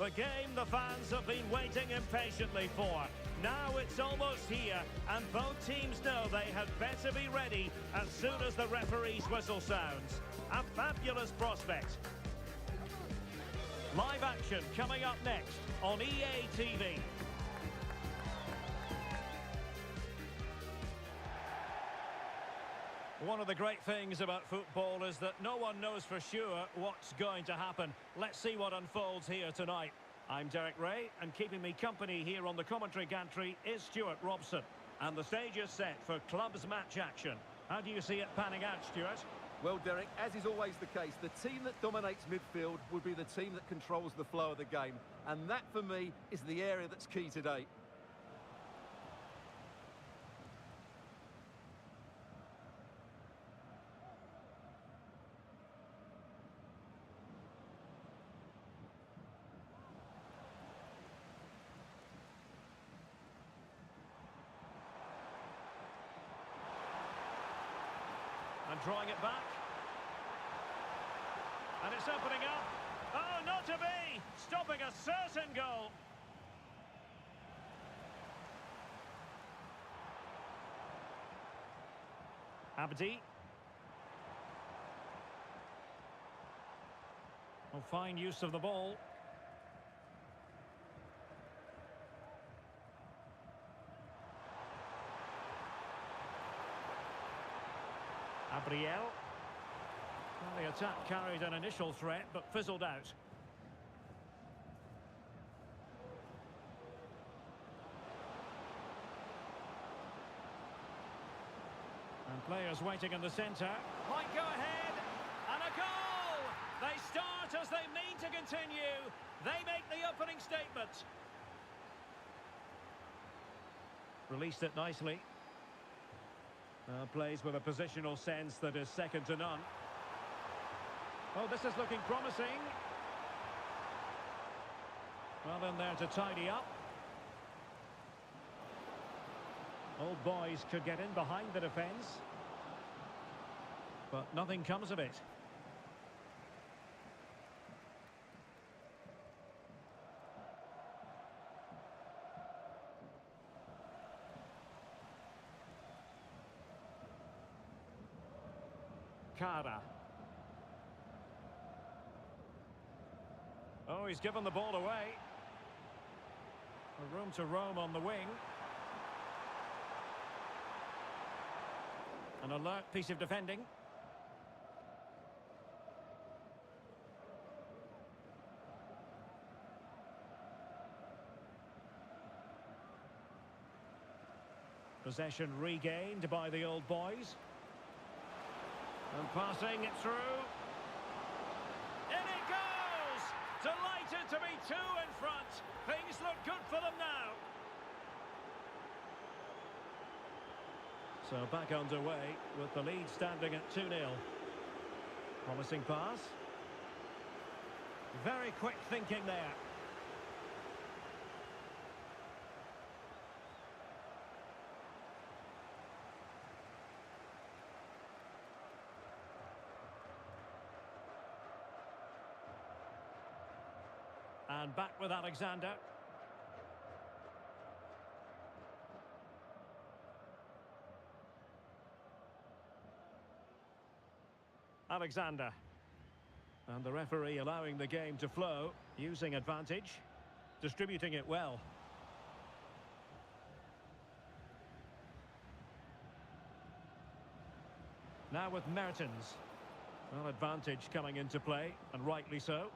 The game the fans have been waiting impatiently for. Now it's almost here, and both teams know they had better be ready as soon as the referee's whistle sounds. A fabulous prospect. Live action coming up next on EA TV. One of the great things about football is that no one knows for sure what's going to happen. Let's see what unfolds here tonight. I'm Derek Ray, and keeping me company here on the commentary gantry is Stuart Robson. And the stage is set for clubs match action. How do you see it panning out, Stuart? Well, Derek, as is always the case, the team that dominates midfield will be the team that controls the flow of the game. And that, for me, is the area that's key today. And drawing it back. And it's opening up. Oh, not to be! Stopping a certain goal. Abdi. Oh, fine use of the ball. Gabriel. Well, the attack carried an initial threat, but fizzled out. And players waiting in the centre. Might go ahead. And a goal! They start as they mean to continue. They make the opening statement. Released it nicely. Plays with a positional sense that is second to none. Oh, this is looking promising. Well, in there to tidy up. Old boys could get in behind the defence. But nothing comes of it. Cara. Oh, he's given the ball away. A room to roam on the wing. An alert piece of defending. Possession regained by the old boys. And passing it through. In it goes! Delighted to be two in front. Things look good for them now. So back underway with the lead standing at 2-0. Promising pass. Very quick thinking there. And back with Alexander. Alexander. And the referee allowing the game to flow, using advantage, distributing it well. Now with Mertens. Well, advantage coming into play, and rightly so.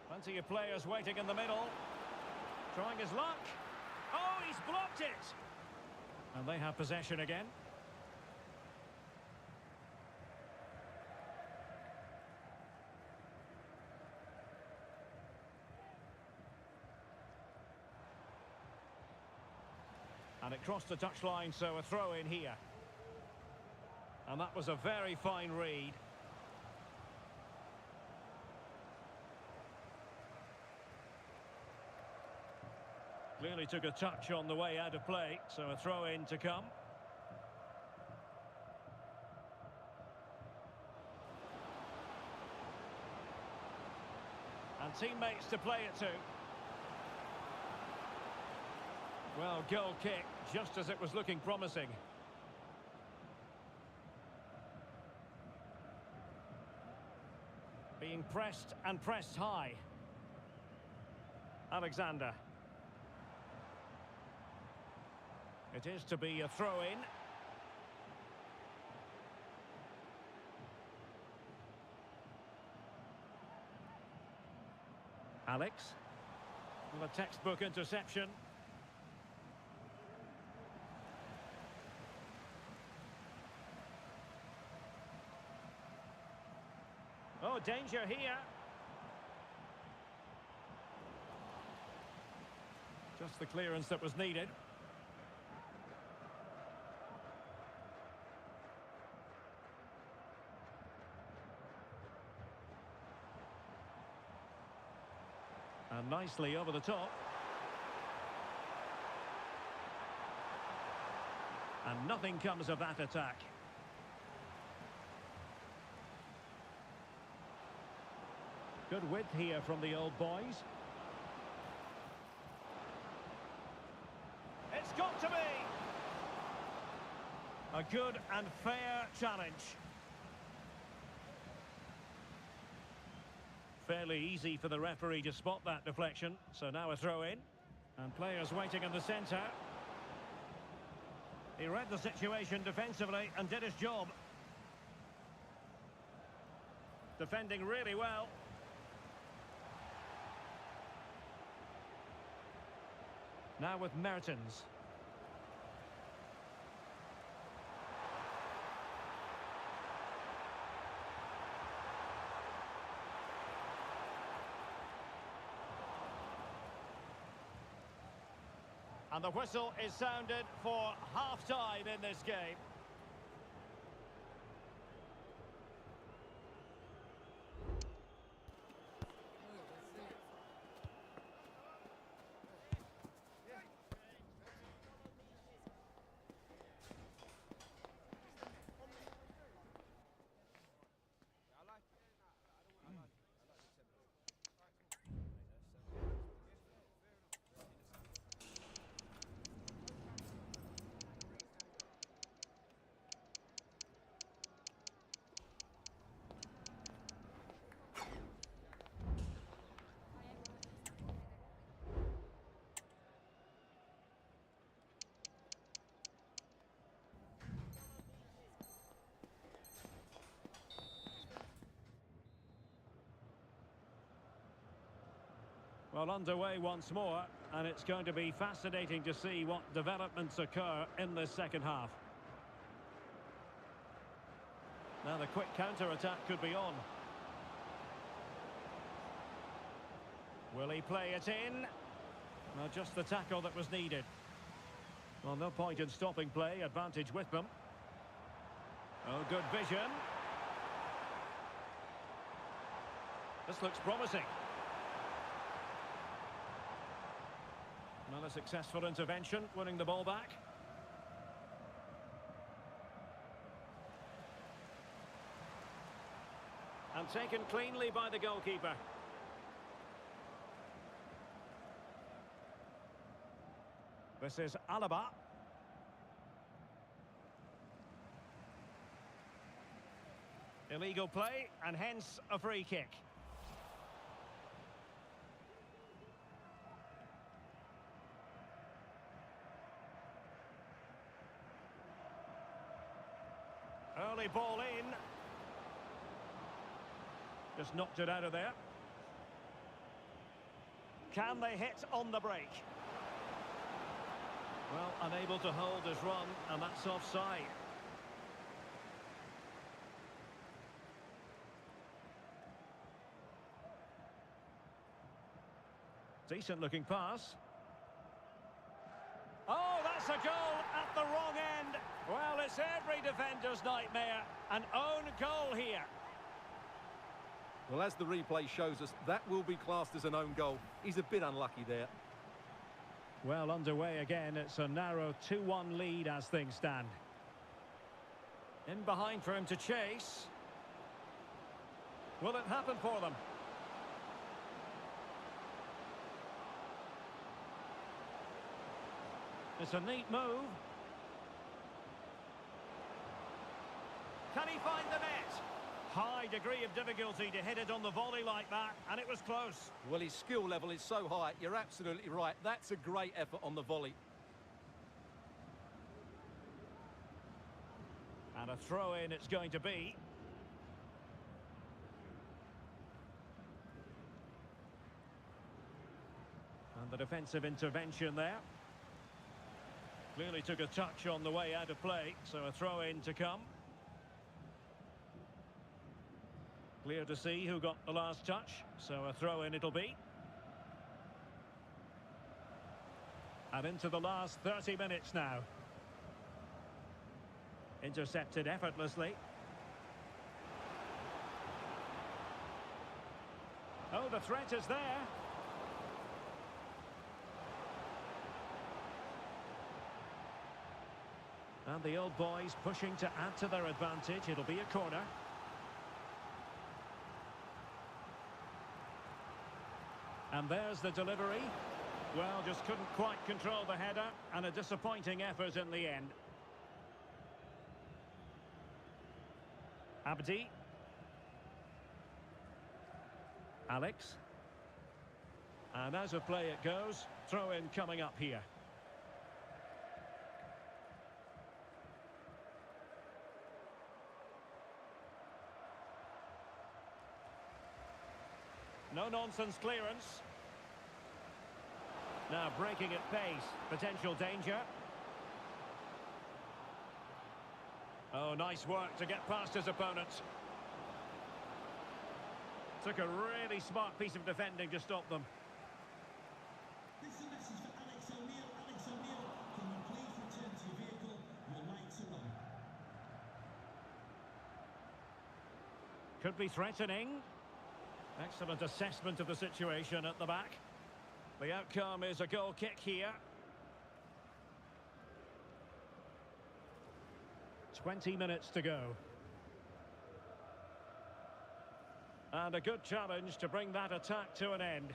Plenty of players waiting in the middle. Trying his luck. Oh, he's blocked it! And they have possession again. And it crossed the touchline, so a throw in here. And that was a very fine read. Clearly took a touch on the way out of play, so a throw in to come. teammates to play it to. Well, goal kick, just as it was looking promising. Being pressed and pressed high. Alexander. It is to be a throw-in. Alex. Well, a textbook interception. Oh, danger here. Just the clearance that was needed. And nicely over the top. And nothing comes of that attack. Good width here from the old boys. It's got to be a good and fair challenge. Fairly easy for the referee to spot that deflection. So now a throw in. And players waiting in the centre. He read the situation defensively and did his job. Defending really well. Now with Mertens. And the whistle is sounded for half-time in this game. Well, underway once more, and it's going to be fascinating to see what developments occur in this second half. Now the quick counter-attack could be on. Will he play it in? Well, just the tackle that was needed. Well, no point in stopping play, advantage with them. Oh, good vision. This looks promising. Not a successful intervention, winning the ball back. And taken cleanly by the goalkeeper. This is Alaba. Illegal play, and hence a free kick. Early ball in. Just knocked it out of there. Can they hit on the break? Well, unable to hold his run, and that's offside. Decent looking pass. Oh, that's a goal at the wrong end. Well, it's every defender's nightmare. An own goal here. Well, as the replay shows us, that will be classed as an own goal. He's a bit unlucky there. Well, underway again. It's a narrow 2-1 lead as things stand. In behind for him to chase. Will it happen for them? It's a neat move. Can he find the net? High degree of difficulty to hit it on the volley like that, and it was close. Well, his skill level is so high, you're absolutely right. That's a great effort on the volley. And a throw-in it's going to be. And the defensive intervention there. Clearly took a touch on the way out of play, so a throw-in to come. Clear to see who got the last touch, so a throw-in it'll be. And into the last 30 minutes now. Intercepted effortlessly. Oh, the threat is there. And the old boys pushing to add to their advantage. It'll be a corner. And there's the delivery. Well, just couldn't quite control the header, and a disappointing effort in the end. Abdi. Alex. And as of play it goes, throw-in coming up here. No-nonsense clearance. Now breaking at pace. Potential danger. Oh, nice work to get past his opponent. Took a really smart piece of defending to stop them. This is a message for Alex O'Neill. Alex O'Neill, can you please return to your vehicle? Your lights are on. Could be threatening. Excellent assessment of the situation at the back. The outcome is a goal kick here. 20 minutes to go. And a good challenge to bring that attack to an end.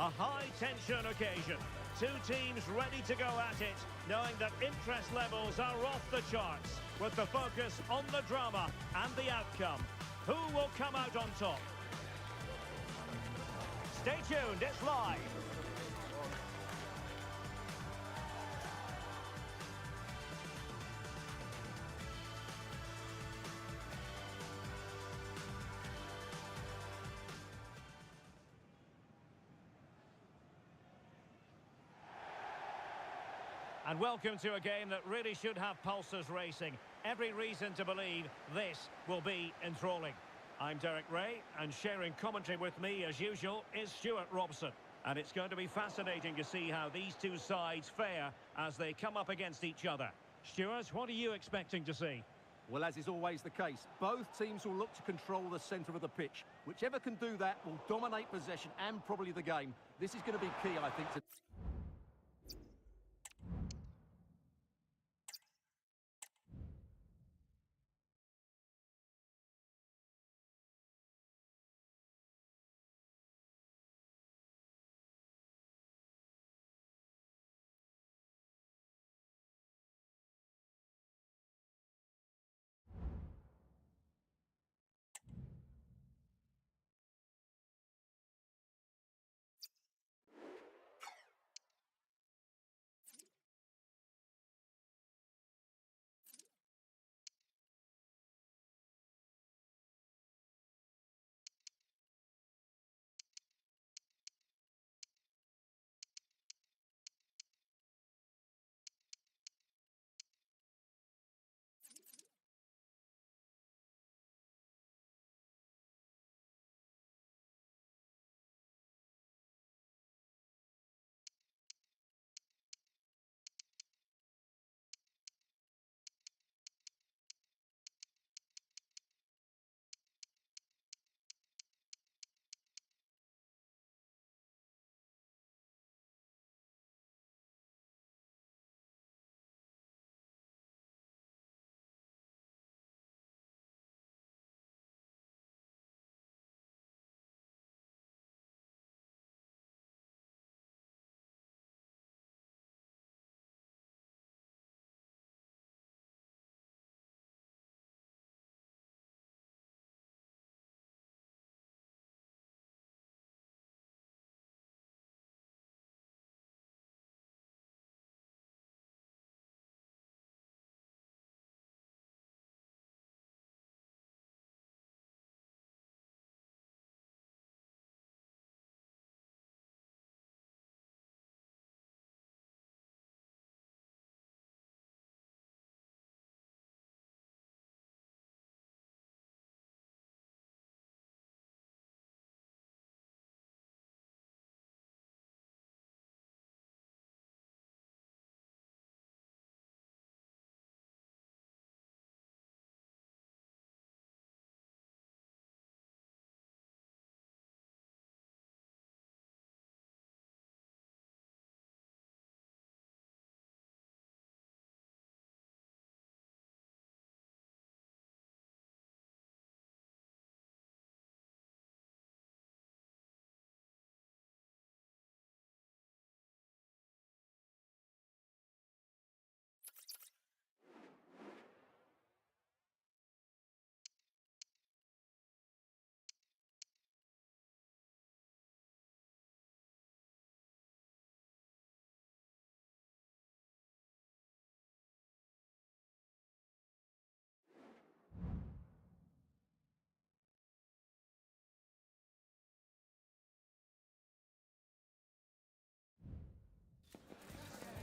A high-tension occasion. Two teams ready to go at it, knowing that interest levels are off the charts, with the focus on the drama and the outcome. Who will come out on top? Stay tuned, it's live. And welcome to a game that really should have pulses racing. Every reason to believe this will be enthralling. I'm Derek Ray, and sharing commentary with me, as usual, is Stuart Robson. And it's going to be fascinating to see how these two sides fare as they come up against each other. Stuart, what are you expecting to see? Well, as is always the case, both teams will look to control the centre of the pitch. Whichever can do that will dominate possession and probably the game. This is going to be key, I think, to...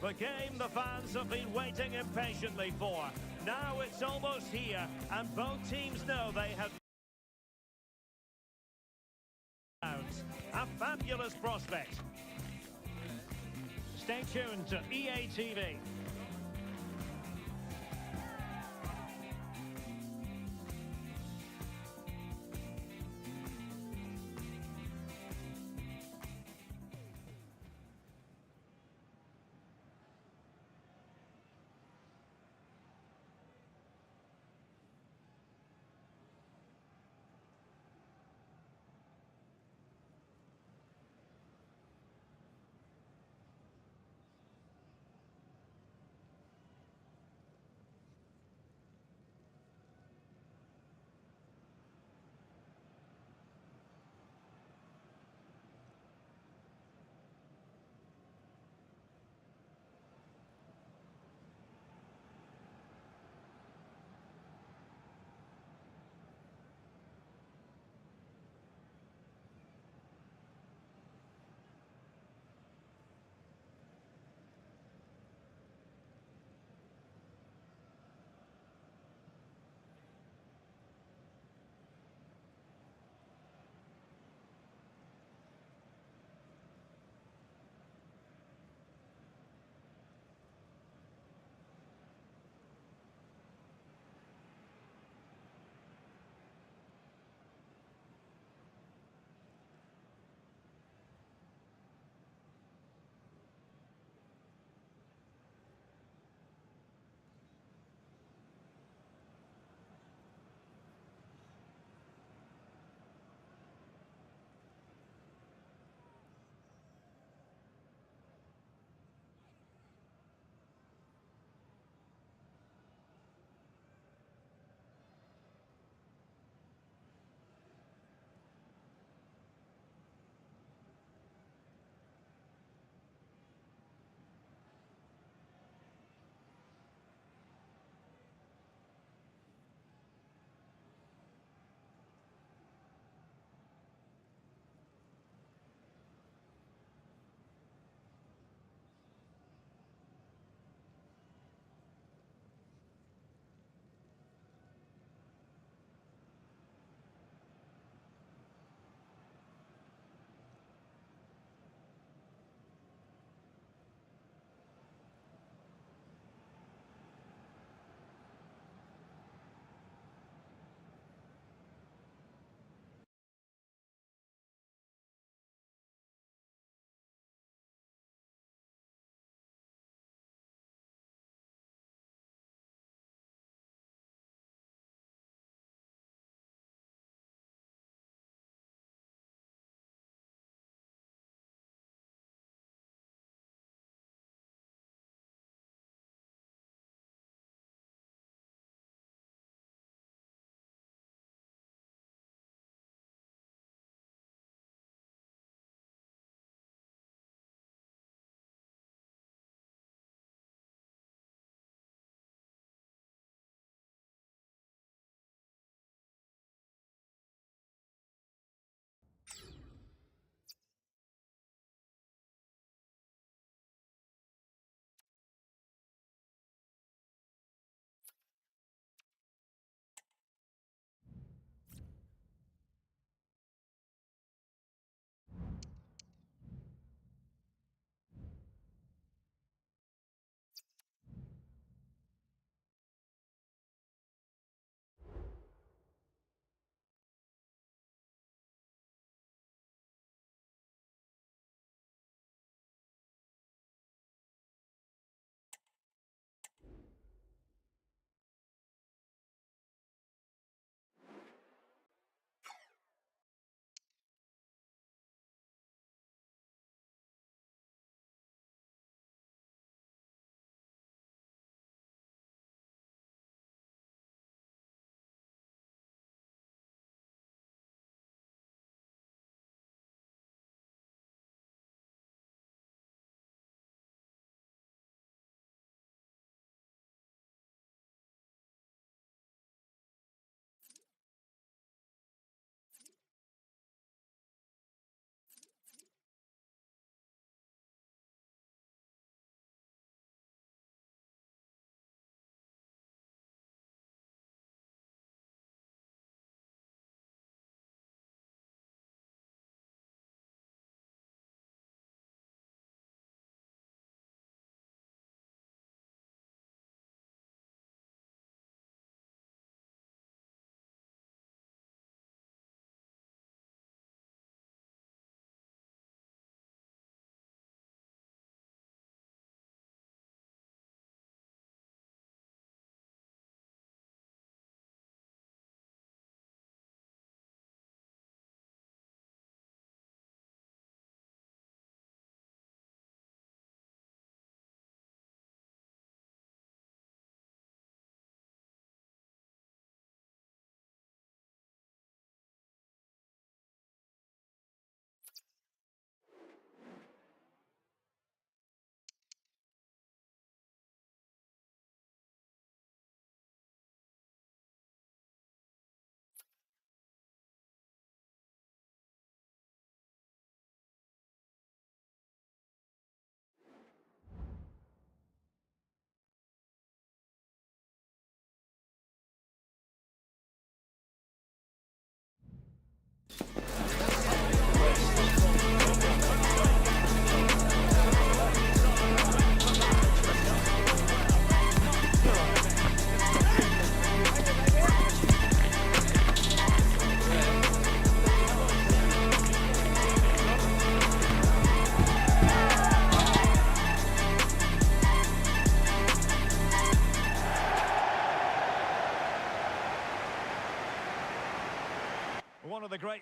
The game the fans have been waiting impatiently for. Now it's almost here, and both teams know they have a fabulous prospect. Stay tuned to EA TV.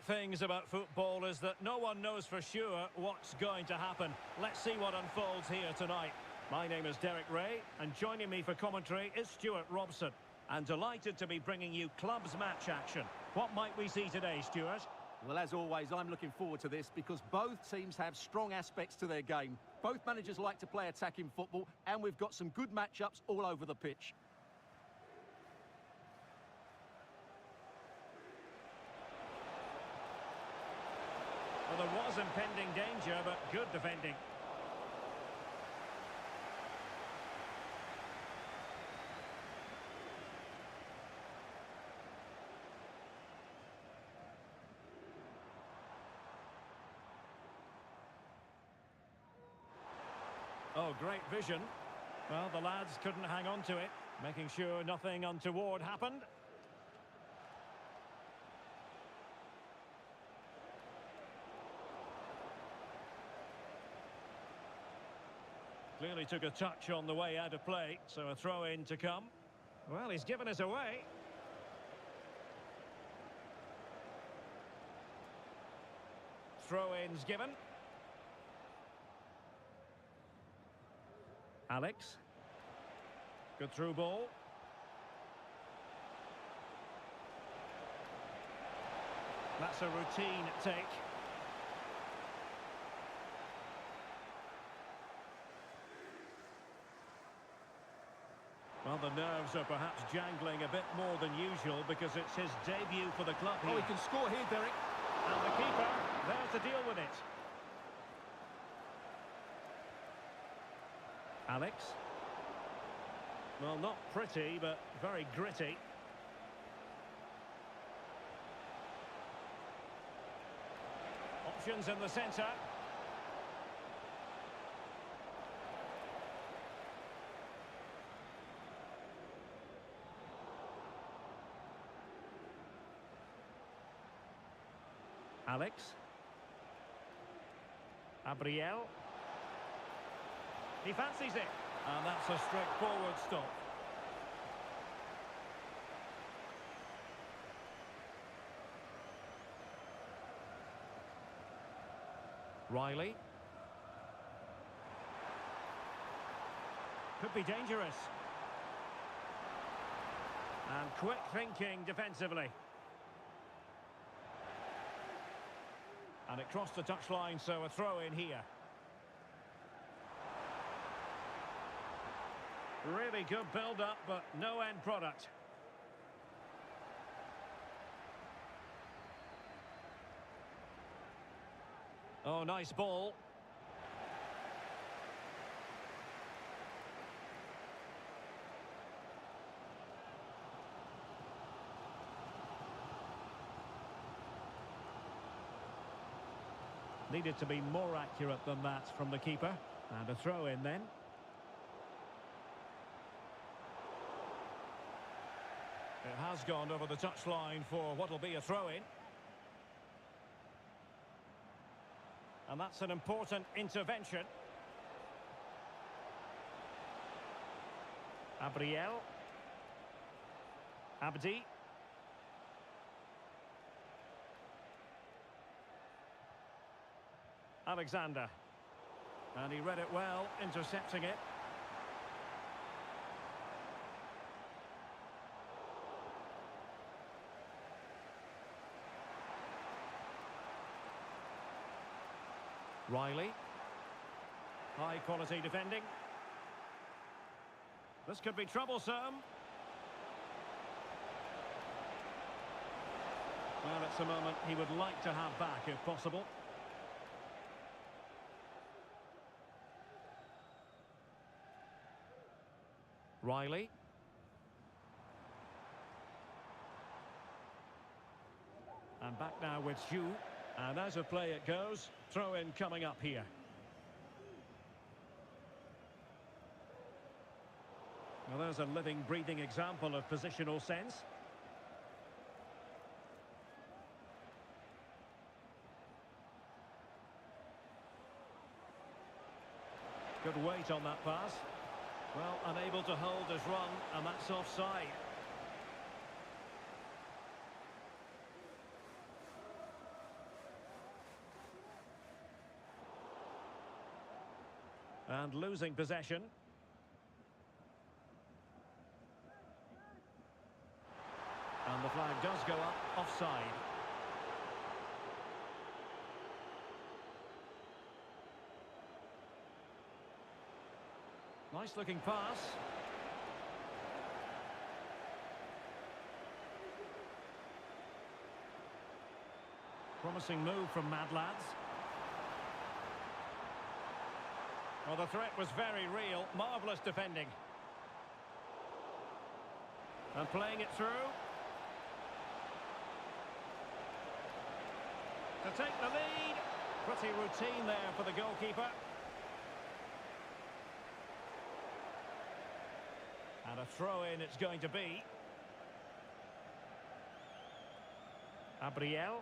things about football is that no one knows for sure what's going to happen. Let's see what unfolds here tonight. My name is Derek Ray, and joining me for commentary is Stuart Robson. And delighted to be bringing you clubs match action. What might we see today, Stuart? Well, as always, I'm looking forward to this because both teams have strong aspects to their game. Both managers like to play attacking football, and we've got some good matchups all over the pitch. Well, there was impending danger, but good defending. Oh, great vision. Well, the lads couldn't hang on to it, making sure nothing untoward happened. Clearly took a touch on the way out of play, so a throw-in to come. Well, he's given us away. Throw-ins given. Alex. Good through ball. That's a routine take. Well, the nerves are perhaps jangling a bit more than usual because it's his debut for the club here. Oh, he can score here, Derek. And the keeper, there to deal with it. Alex. Well, not pretty, but very gritty. Options in the centre. Alex. Gabriel. He fancies it. And that's a straightforward stop. Riley. Could be dangerous. And quick thinking defensively. And it crossed the touchline, so a throw in here. Really good build-up, but no end product. Oh, nice ball. Needed to be more accurate than that from the keeper. And a throw in then. It has gone over the touchline for what will be a throw-in. And that's an important intervention. Gabriel. Abdi. Alexander. And he read it well, intercepting it. Riley. High quality defending. This could be troublesome. Well, it's a moment he would like to have back if possible. Riley. And back now with Xu. And as a play it goes, throw in coming up here. Well, there's a living, breathing example of positional sense. Good weight on that pass. Well, unable to hold his run, and that's offside. And losing possession. And the flag does go up, offside. Nice looking pass. Promising move from Mad Lads. Well, the threat was very real. Marvellous defending. And playing it through. To take the lead. Pretty routine there for the goalkeeper. And a throw-in it's going to be. Abriel.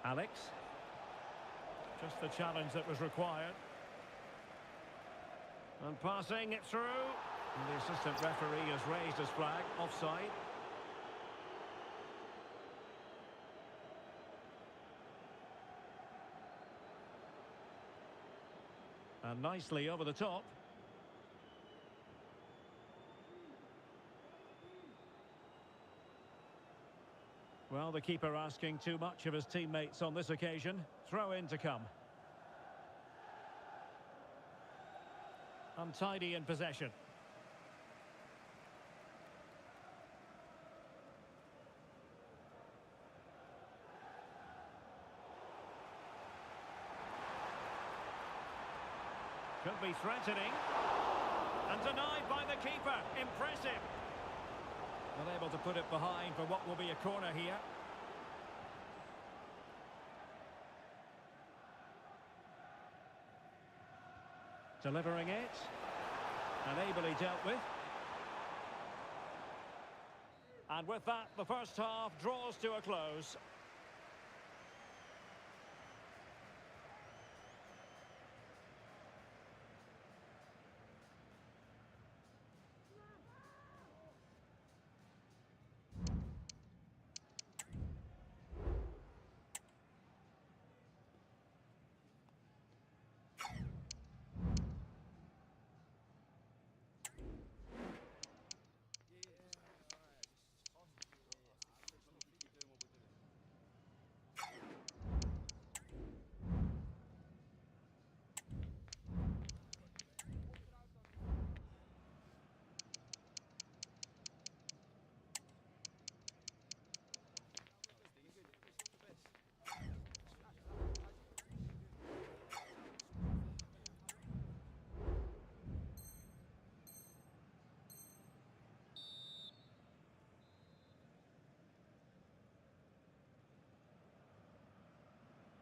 Alex. Just the challenge that was required. And passing it through. And the assistant referee has raised his flag. Offside. And nicely over the top. Well, the keeper asking too much of his teammates on this occasion. Throw in to come. Untidy in possession. Could be threatening. And denied by the keeper. Impressive. Not able to put it behind for what will be a corner here. Delivering it. And ably dealt with. And with that, the first half draws to a close.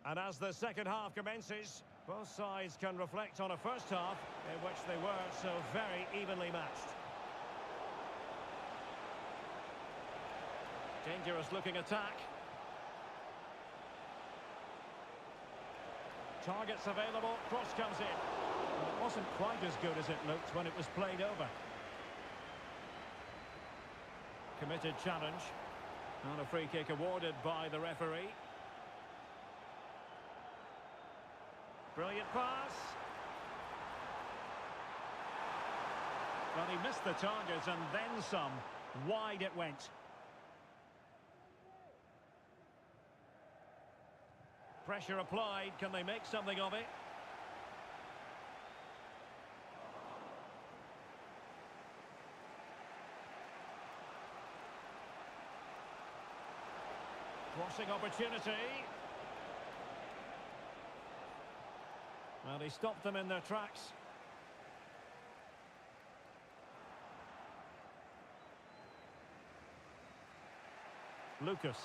And as the second half commences, both sides can reflect on a first half in which they were so very evenly matched. Dangerous looking attack. Targets available, cross comes in. And it wasn't quite as good as it looked when it was played over. Committed challenge. And a free kick awarded by the referee. Brilliant pass. Well, he missed the target and then some. Wide it went. Pressure applied. Can they make something of it? Crossing opportunity. Well, he stopped them in their tracks. Lucas.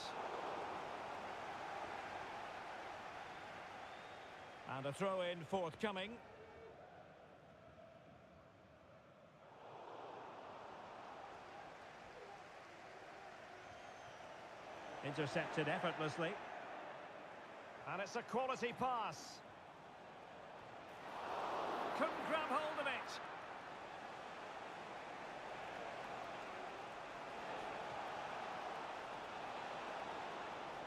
And a throw-in forthcoming. Intercepted effortlessly. And it's a quality pass. Couldn't grab hold of it.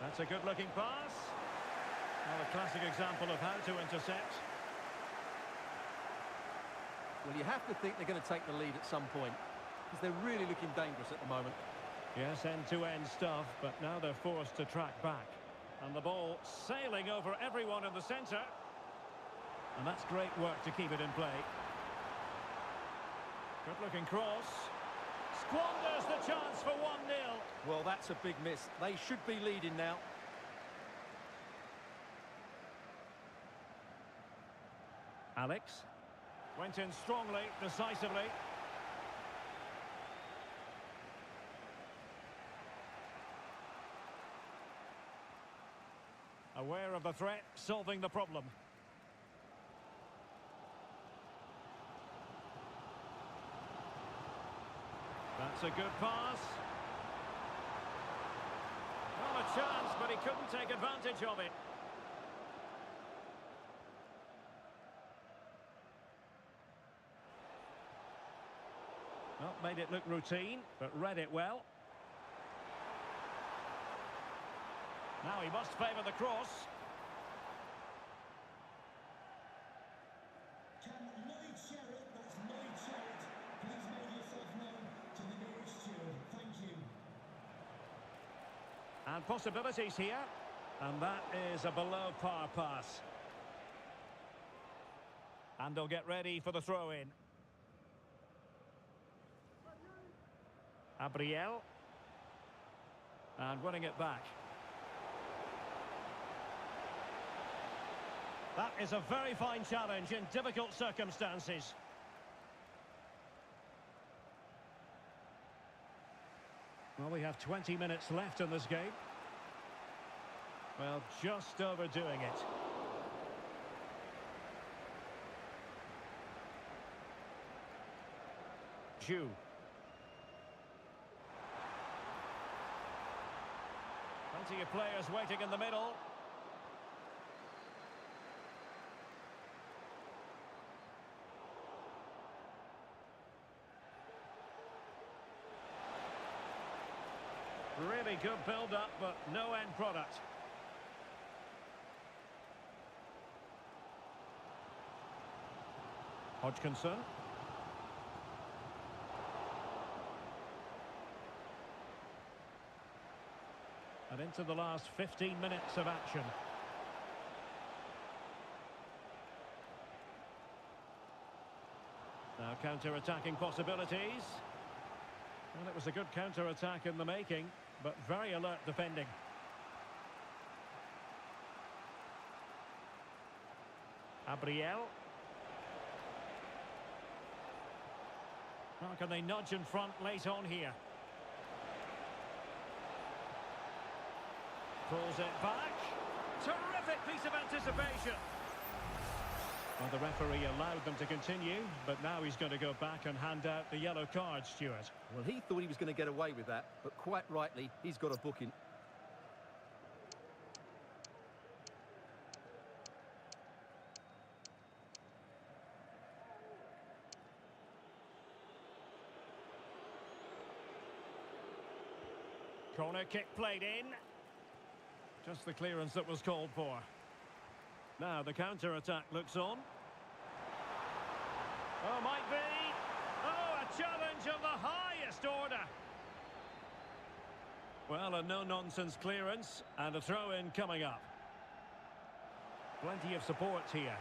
That's a good-looking pass. Well, a classic example of how to intercept. Well, you have to think they're going to take the lead at some point, because they're really looking dangerous at the moment. Yes, end-to-end stuff, but now they're forced to track back. And the ball sailing over everyone in the centre. And that's great work to keep it in play. Good-looking cross. Squanders the chance for 1-0. Well, that's a big miss. They should be leading now. Alex. Went in strongly, decisively. Aware of the threat, solving the problem. That's a good pass. Not a chance, but he couldn't take advantage of it. Not made it look routine, but read it well. Now he must favour the cross. Can Lloyd share it? That's Lloyd share it. Please make yourself known to the nearest steward. Thank you. And possibilities here. And that is a below par pass. And they'll get ready for the throw-in. Abriel. And winning it back. That is a very fine challenge in difficult circumstances. Well, we have 20 minutes left in this game. Well, just overdoing it. Ju. Plenty of players waiting in the middle. Really good build-up, but no end product. Hodgkinson. And into the last 15 minutes of action. Now counter-attacking possibilities. Well, it was a good counter-attack in the making, but very alert defending. Abriel. How can they nudge in front late on here? Pulls it back. Terrific piece of anticipation. Well, the referee allowed them to continue, but now he's going to go back and hand out the yellow card, Stuart. Well, he thought he was going to get away with that, but quite rightly, he's got a booking. Corner kick played in. Just the clearance that was called for. Now the counter-attack looks on. Oh, might be. Oh, a challenge of the highest order. Well, a no-nonsense clearance and a throw-in coming up. Plenty of support here.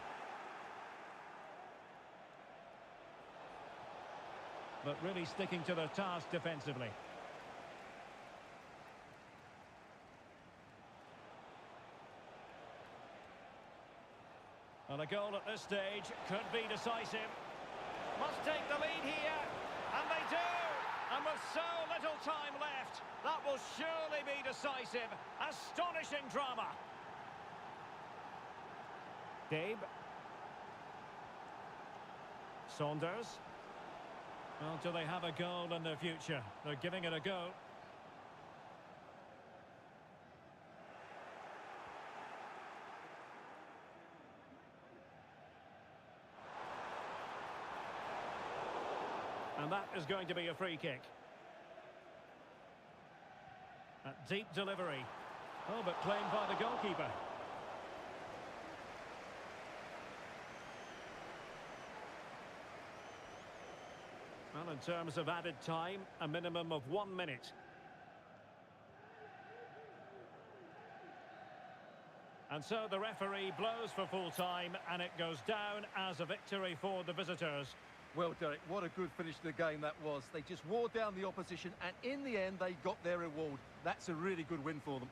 But really sticking to their task defensively. And a goal at this stage could be decisive. Must take the lead here. And they do. And with so little time left, that will surely be decisive. Astonishing drama. Gabe. Saunders. Well, do they have a goal in their future? They're giving it a go. And that is going to be a free kick. A deep delivery. Oh, but claimed by the goalkeeper. Well, in terms of added time, a minimum of 1 minute. And so the referee blows for full time, and it goes down as a victory for the visitors. Well, Derek, what a good finish to the game that was. They just wore down the opposition, and in the end, they got their reward. That's a really good win for them.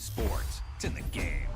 sports. It's in the game.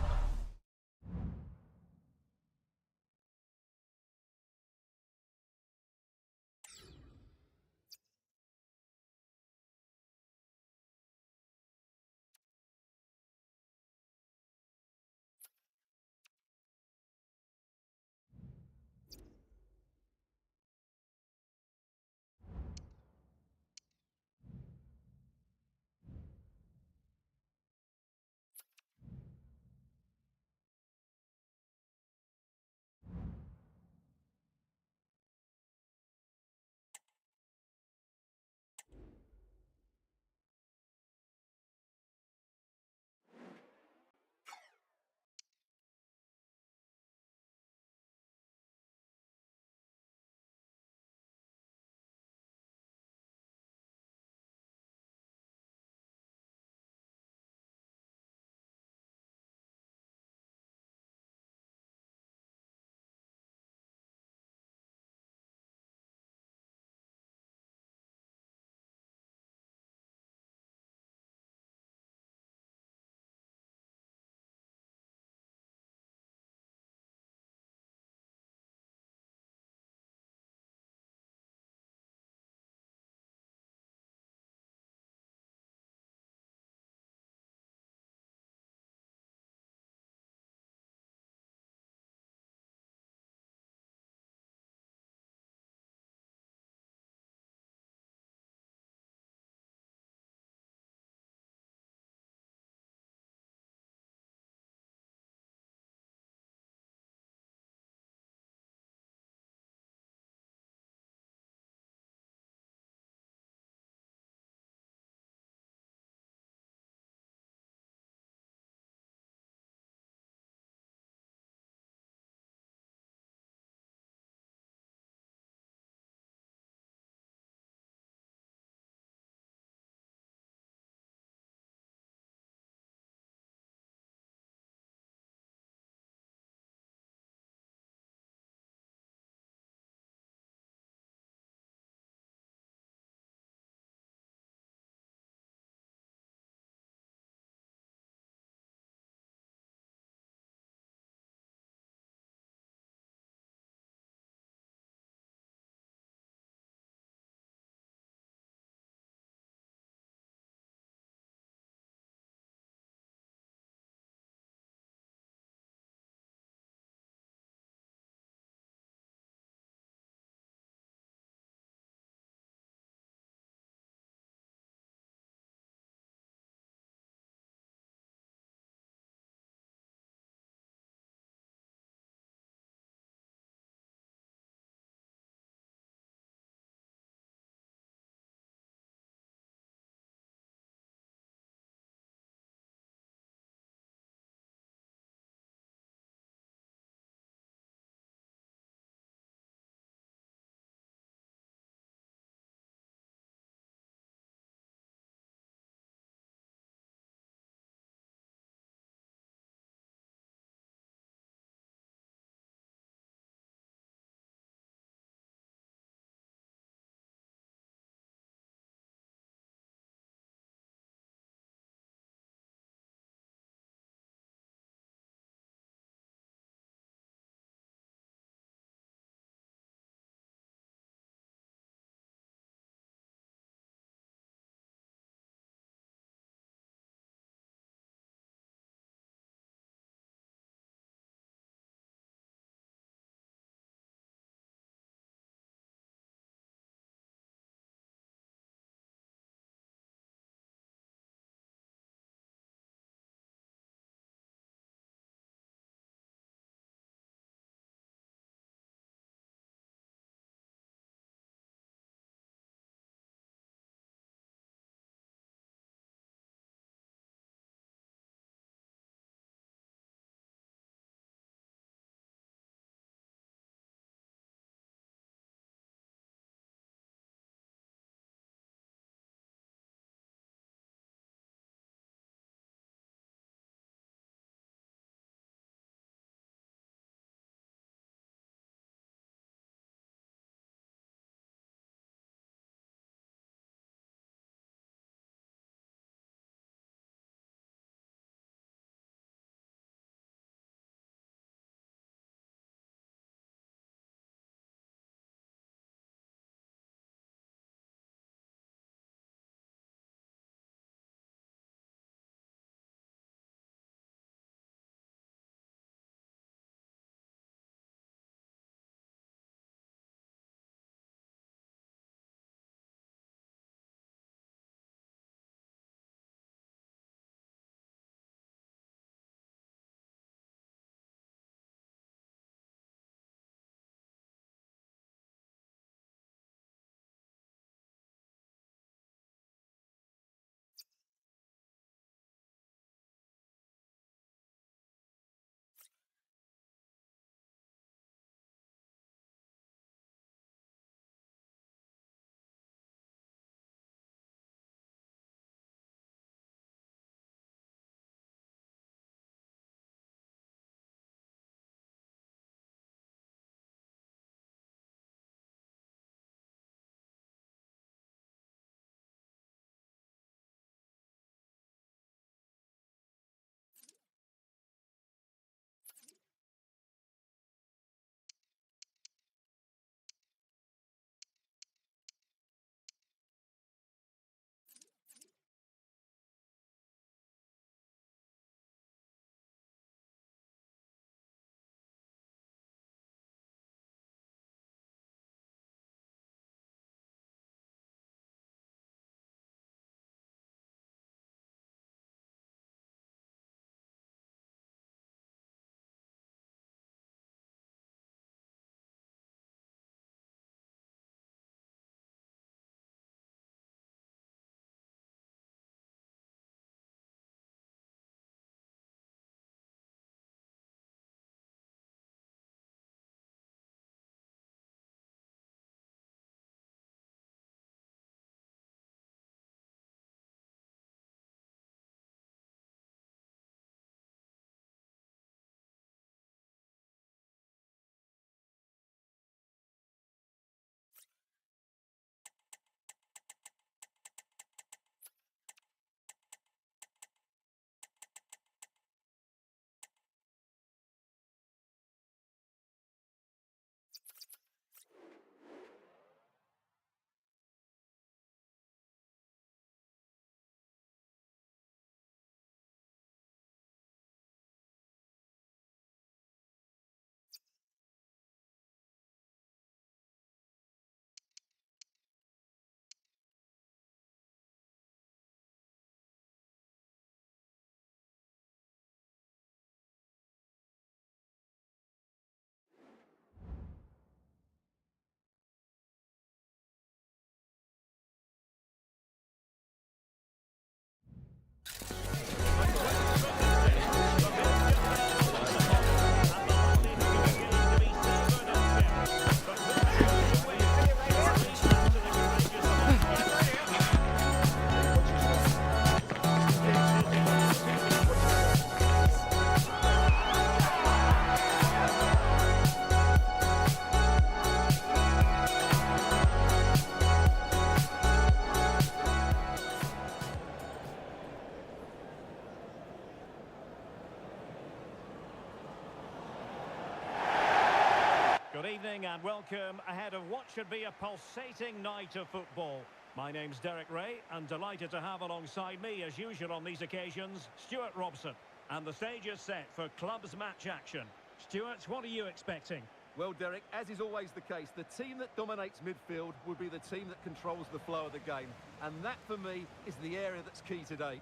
evening and welcome ahead of what should be a pulsating night of football. My name's Derek Ray and delighted to have alongside me, as usual on these occasions, Stuart Robson. And the stage is set for clubs match action. Stuart, what are you expecting? Well, Derek, as is always the case, the team that dominates midfield will be the team that controls the flow of the game. And that, for me, is the area that's key today.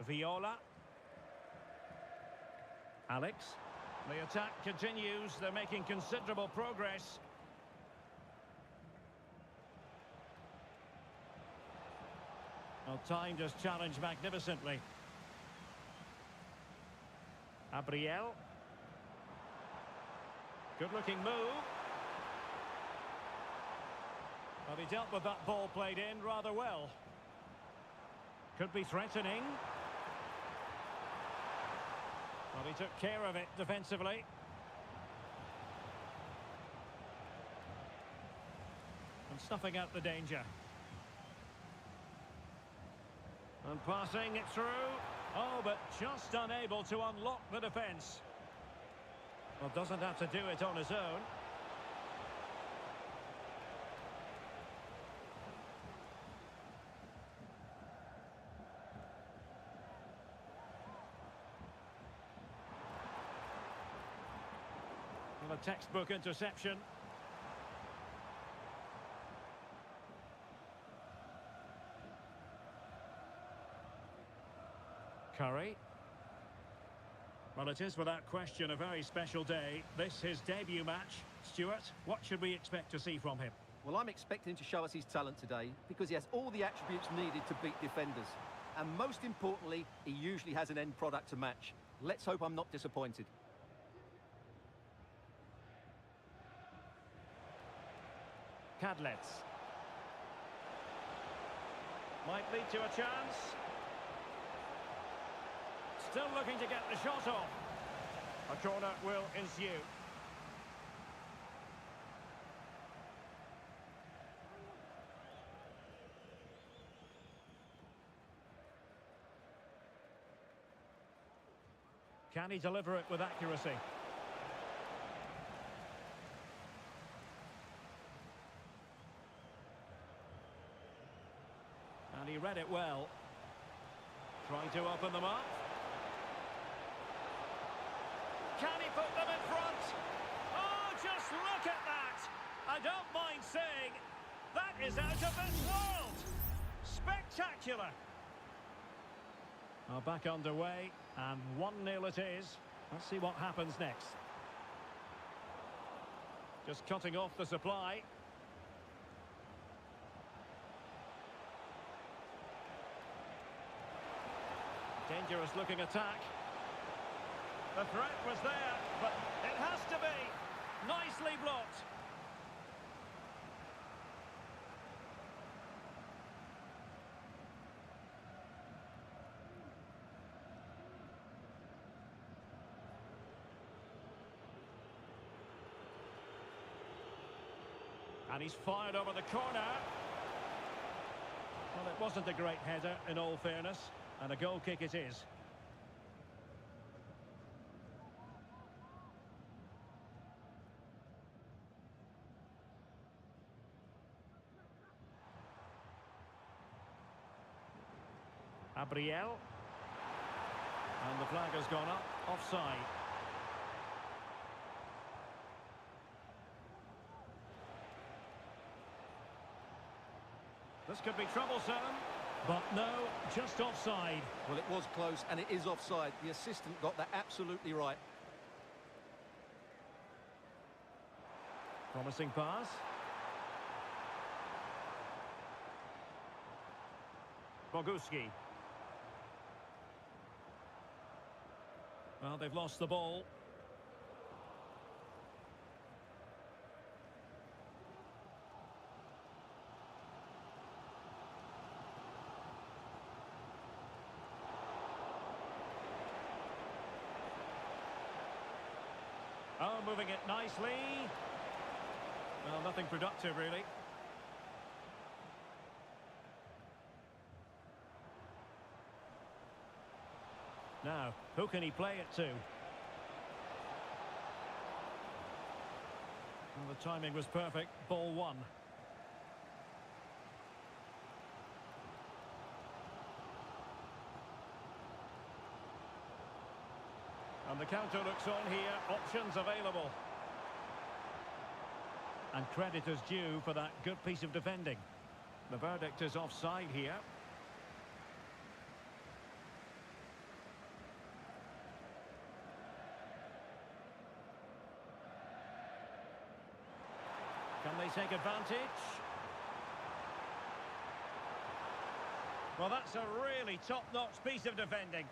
Viola. Alex. The attack continues. They're making considerable progress. Well, time just challenged magnificently. Gabriel. Good-looking move. Well, he dealt with that ball played in rather well. Could be threatening. Well, he took care of it defensively. And snuffing out the danger. And passing it through. Oh, but just unable to unlock the defence. Well, doesn't have to do it on his own. A textbook interception. Curry. Well, it is without question a very special day. This his debut match. Stuart, what should we expect to see from him? Well, I'm expecting him to show us his talent today because he has all the attributes needed to beat defenders. And most importantly, he usually has an end product to match. Let's hope I'm not disappointed. Cadlets. Might lead to a chance. Still looking to get the shot off. A corner will ensue. Can he deliver it with accuracy? And he read it well. Trying to open them up. Can he put them in front? Oh, just look at that! I don't mind saying, that is out of this world! Spectacular! Well, back underway, and 1-0 it is. Let's see what happens next. Just cutting off the supply. Dangerous looking attack. The threat was there, but it has to be. Nicely blocked. And he's fired over the corner. Well, it wasn't a great header, in all fairness. And a goal kick it is. Gabriel. And the flag has gone up. Offside. This could be troublesome. But no, just offside. Well, it was close, and it is offside. The assistant got that absolutely right. Promising pass. Boguski. Well, they've lost the ball. Oh, moving it nicely. Well, nothing productive, really. Now, who can he play it to? The timing was perfect. Ball one. And the counter looks on here. Options available. And credit is due for that good piece of defending. The verdict is offside here. Can they take advantage? Well, that's a really top-notch piece of defending.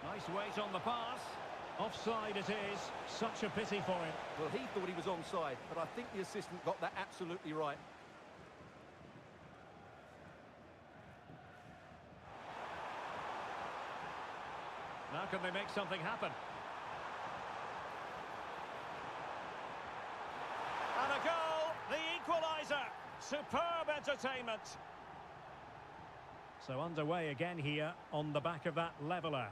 Nice weight on the pass. Offside it is. Such a pity for him. Well, he thought he was onside, but I think the assistant got that absolutely right. Now can they make something happen? And a goal! The equaliser! Superb entertainment! So underway again here on the back of that leveller.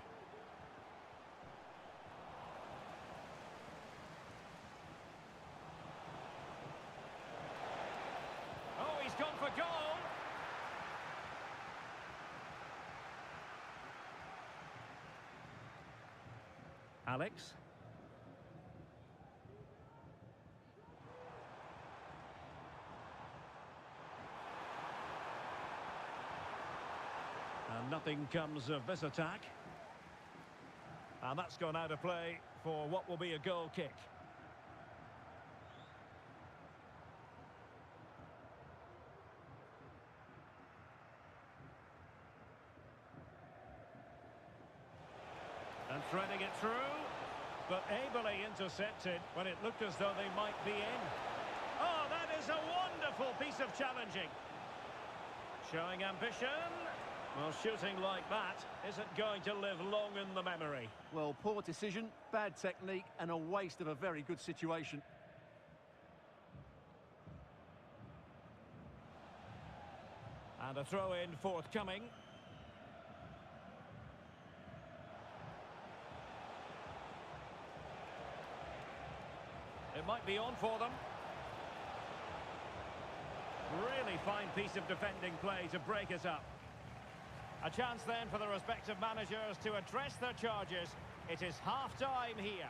Oh, he's gone for goal! Alex. And nothing comes of this attack. And that's gone out of play for what will be a goal kick. And threading it through, but ably intercepted when it looked as though they might be in. Oh, that is a wonderful piece of challenging. Showing ambition. Well, shooting like that isn't going to live long in the memory. Well, poor decision, bad technique, and a waste of a very good situation. And a throw-in forthcoming. It might be on for them. Really fine piece of defending play to break it up. A chance then for the respective managers to address their charges. It is half-time here.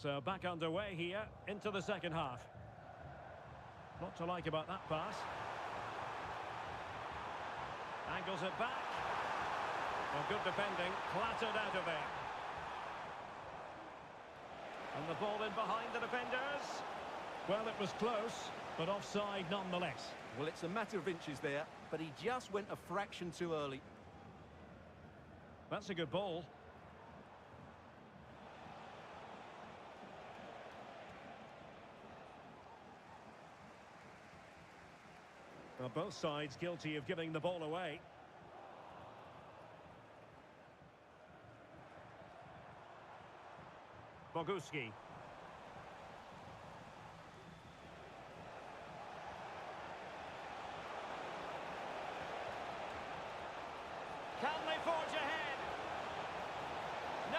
So back underway here into the second half. Not to like about that pass. Angles it back. Well, good defending, clattered out of there. And the ball in behind the defenders. Well, it was close, but offside nonetheless. Well, it's a matter of inches there, but he just went a fraction too early. That's a good ball. Well, both sides guilty of giving the ball away. Boguski. Can they forge ahead? No,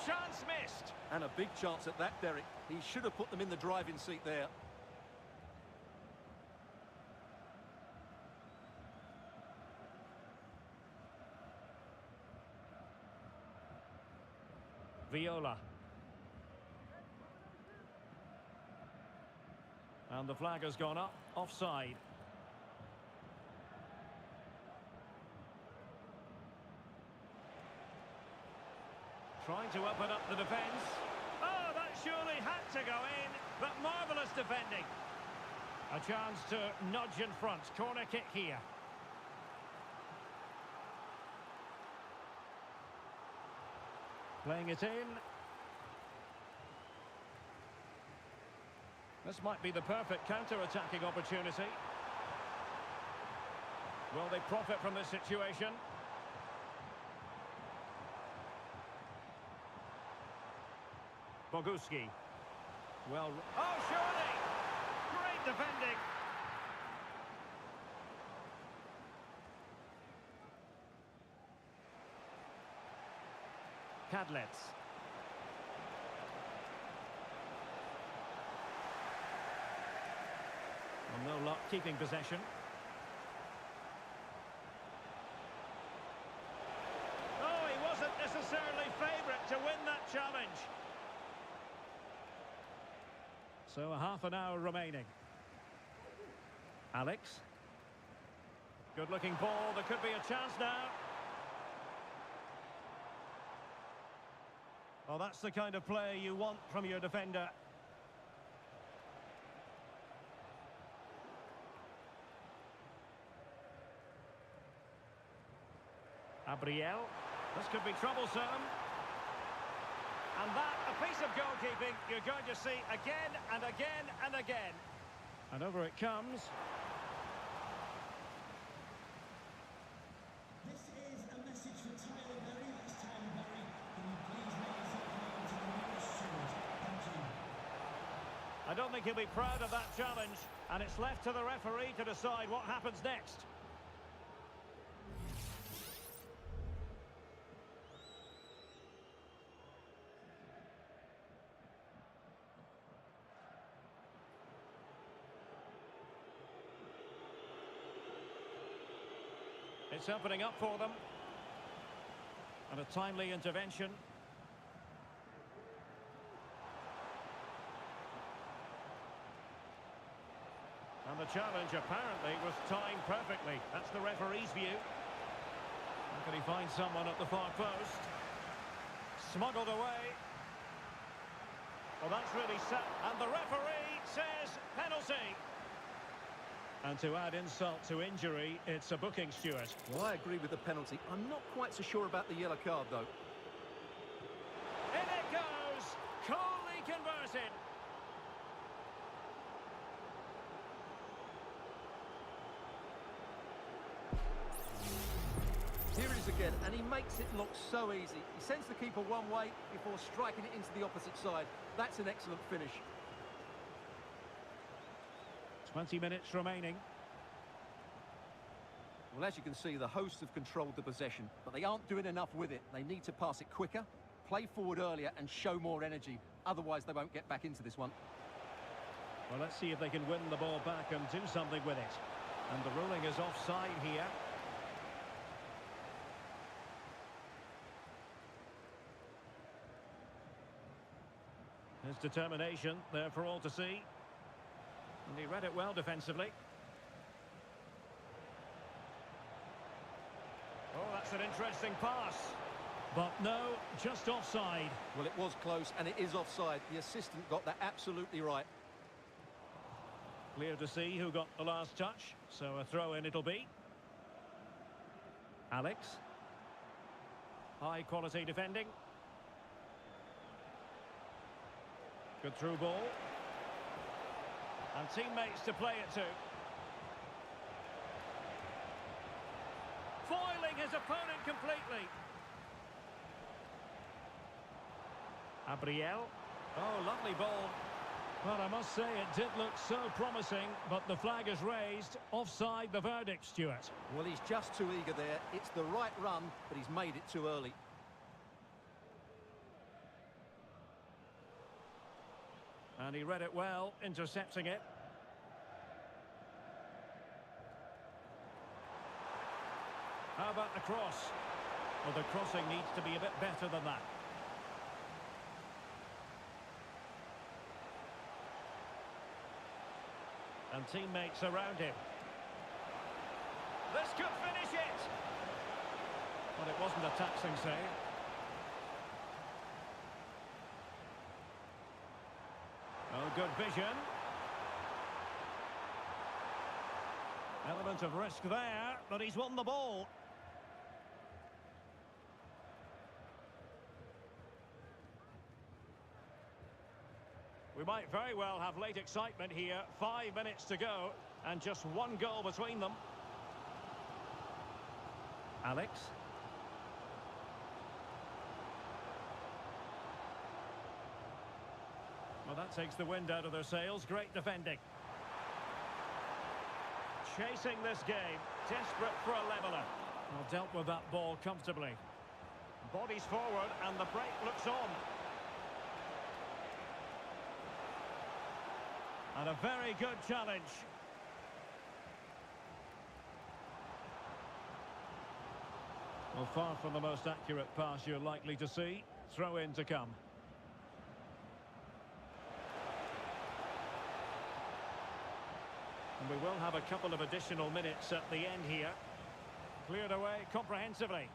chance missed. And a big chance at that, Derek. He should have put them in the driving seat there. Viola. And the flag has gone up, offside. Trying to open up the defence. Oh, that surely had to go in, but marvellous defending. A chance to nudge in front. Corner kick here. Playing it in. This might be the perfect counter-attacking opportunity. Will they profit from this situation? Boguski. Well, oh, surely! Great defending. Cadlets. Well, no luck keeping possession. Oh, he wasn't necessarily favourite to win that challenge. So a half an hour remaining. Alex. Good looking ball. There could be a chance now. Well, that's the kind of play you want from your defender. Gabriel. This could be troublesome. And that, a piece of goalkeeping you're going to see again and again and again. And over it comes. This is a message for Tyler Berry. That's Tyler Berry. Can you please make yourself known to the nearest steward? Thank you. I don't think he'll be proud of that challenge. And it's left to the referee to decide what happens next. It's opening up for them. And a timely intervention. And the challenge apparently was timed perfectly. That's the referee's view. And can he find someone at the far post? Smuggled away. Well, that's really set. And the referee says penalty. And to add insult to injury, it's a booking, Stuart. Well, I agree with the penalty. I'm not quite so sure about the yellow card, though. In it goes! Coolly converted. Here it is again, and he makes it look so easy. He sends the keeper one way before striking it into the opposite side. That's an excellent finish. 20 minutes remaining. Well, as you can see, the hosts have controlled the possession, but they aren't doing enough with it. They need to pass it quicker, play forward earlier, and show more energy. Otherwise, they won't get back into this one. Well, let's see if they can win the ball back and do something with it. And the ruling is offside here. His determination there for all to see. And he read it well defensively. Oh, that's an interesting pass. But no, just offside. Well, it was close, and it is offside. The assistant got that absolutely right. Clear to see who got the last touch. So a throw-in it'll be. Alex. High-quality defending. Good through ball. And teammates to play it to. Foiling his opponent completely. Gabriel. Oh, lovely ball. Well, I must say it did look so promising, but the flag is raised. Offside the verdict, Stuart. Well, he's just too eager there. It's the right run, but he's made it too early. And he read it well, intercepting it. How about the cross? Well, the crossing needs to be a bit better than that. And teammates around him. This could finish it! But it wasn't a taxing save. Oh, good vision. Element of risk there, but he's won the ball. We might very well have late excitement here. 5 minutes to go, and just one goal between them. Alex. Well, that takes the wind out of their sails. Great defending. Chasing this game. Desperate for a leveller. Well, dealt with that ball comfortably. Bodies forward, and the break looks on. And a very good challenge. Well, far from the most accurate pass you're likely to see. Throw in to come. And we will have a couple of additional minutes at the end here. Cleared away comprehensively.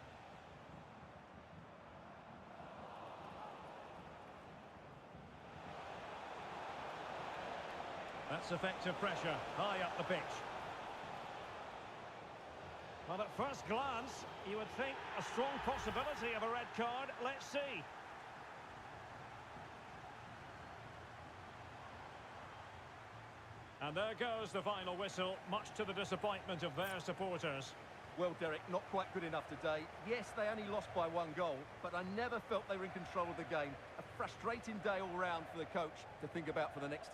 That's effective pressure, high up the pitch. Well, at first glance, you would think a strong possibility of a red card. Let's see. And there goes the final whistle, much to the disappointment of their supporters. Well, Derek, not quite good enough today. Yes, they only lost by 1 goal, but I never felt they were in control of the game. A frustrating day all round for the coach to think about for the next...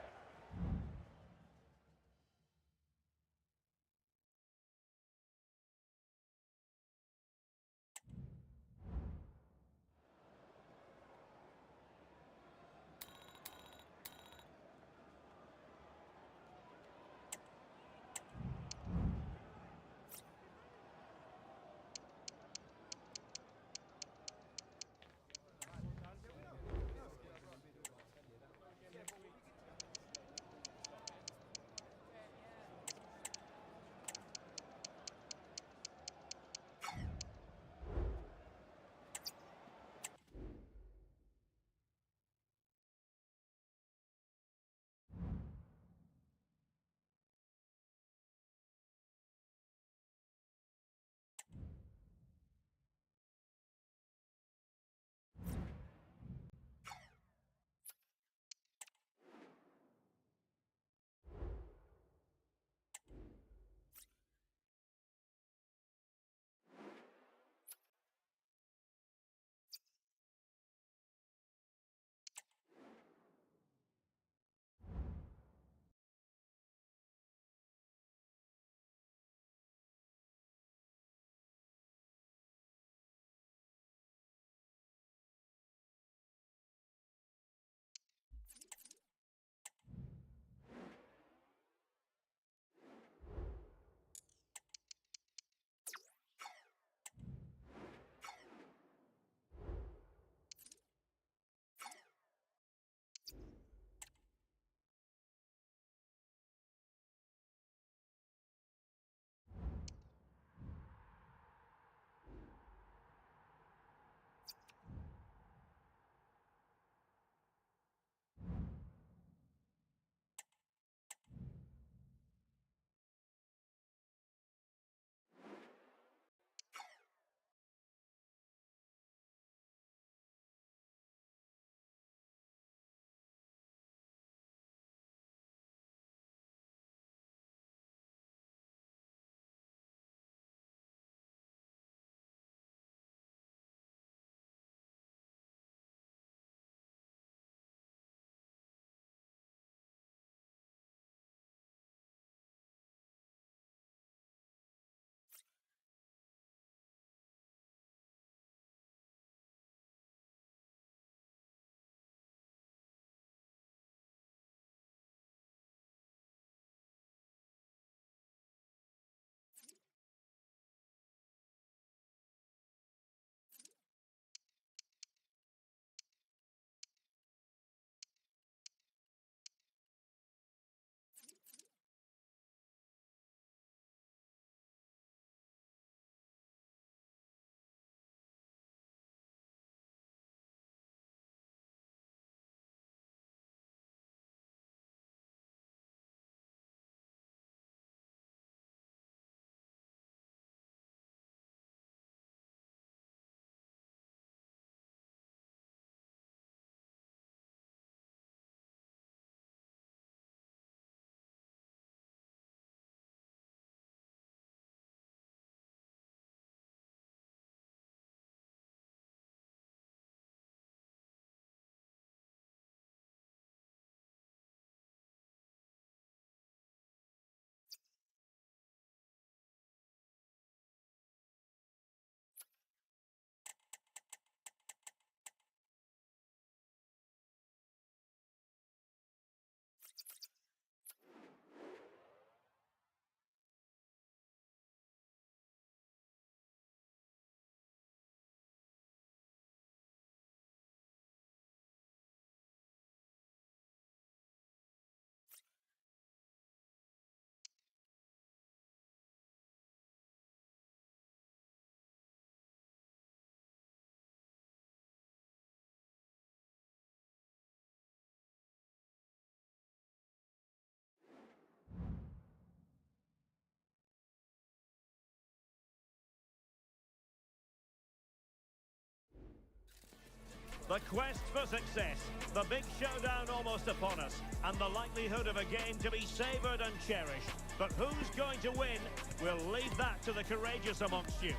The quest for success, the big showdown almost upon us, and the likelihood of a game to be savoured and cherished. But who's going to win? We'll leave that to the courageous amongst you.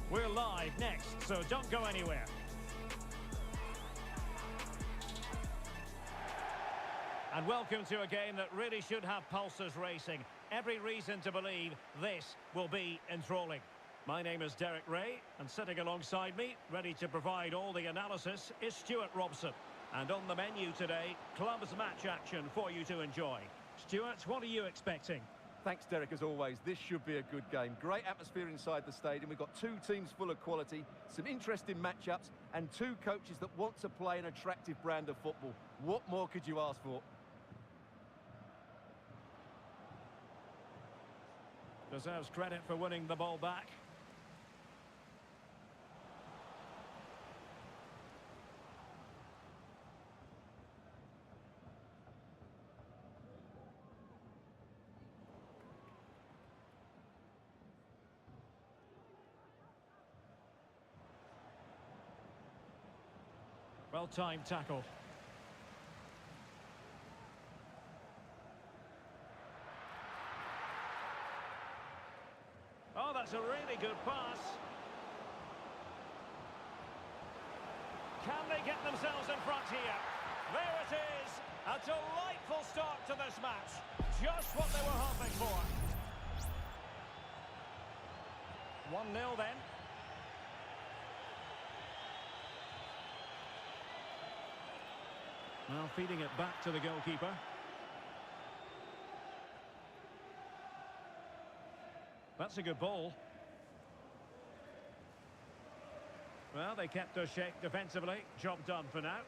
We're live next, so don't go anywhere. And welcome to a game that really should have pulses racing. Every reason to believe this will be enthralling. My name is Derek Ray, and sitting alongside me, ready to provide all the analysis, is Stuart Robson. And on the menu today, clubs match action for you to enjoy. Stuart, what are you expecting? Thanks, Derek, as always. This should be a good game. Great atmosphere inside the stadium. We've got two teams full of quality, some interesting matchups, and two coaches that want to play an attractive brand of football. What more could you ask for? Deserves credit for winning the ball back. Well-timed tackle. Oh, that's a really good pass. Can they get themselves in front here? There it is. A delightful start to this match. Just what they were hoping for. 1-0 then. Now feeding it back to the goalkeeper. That's a good ball. Well, they kept us shape defensively. Job done for now.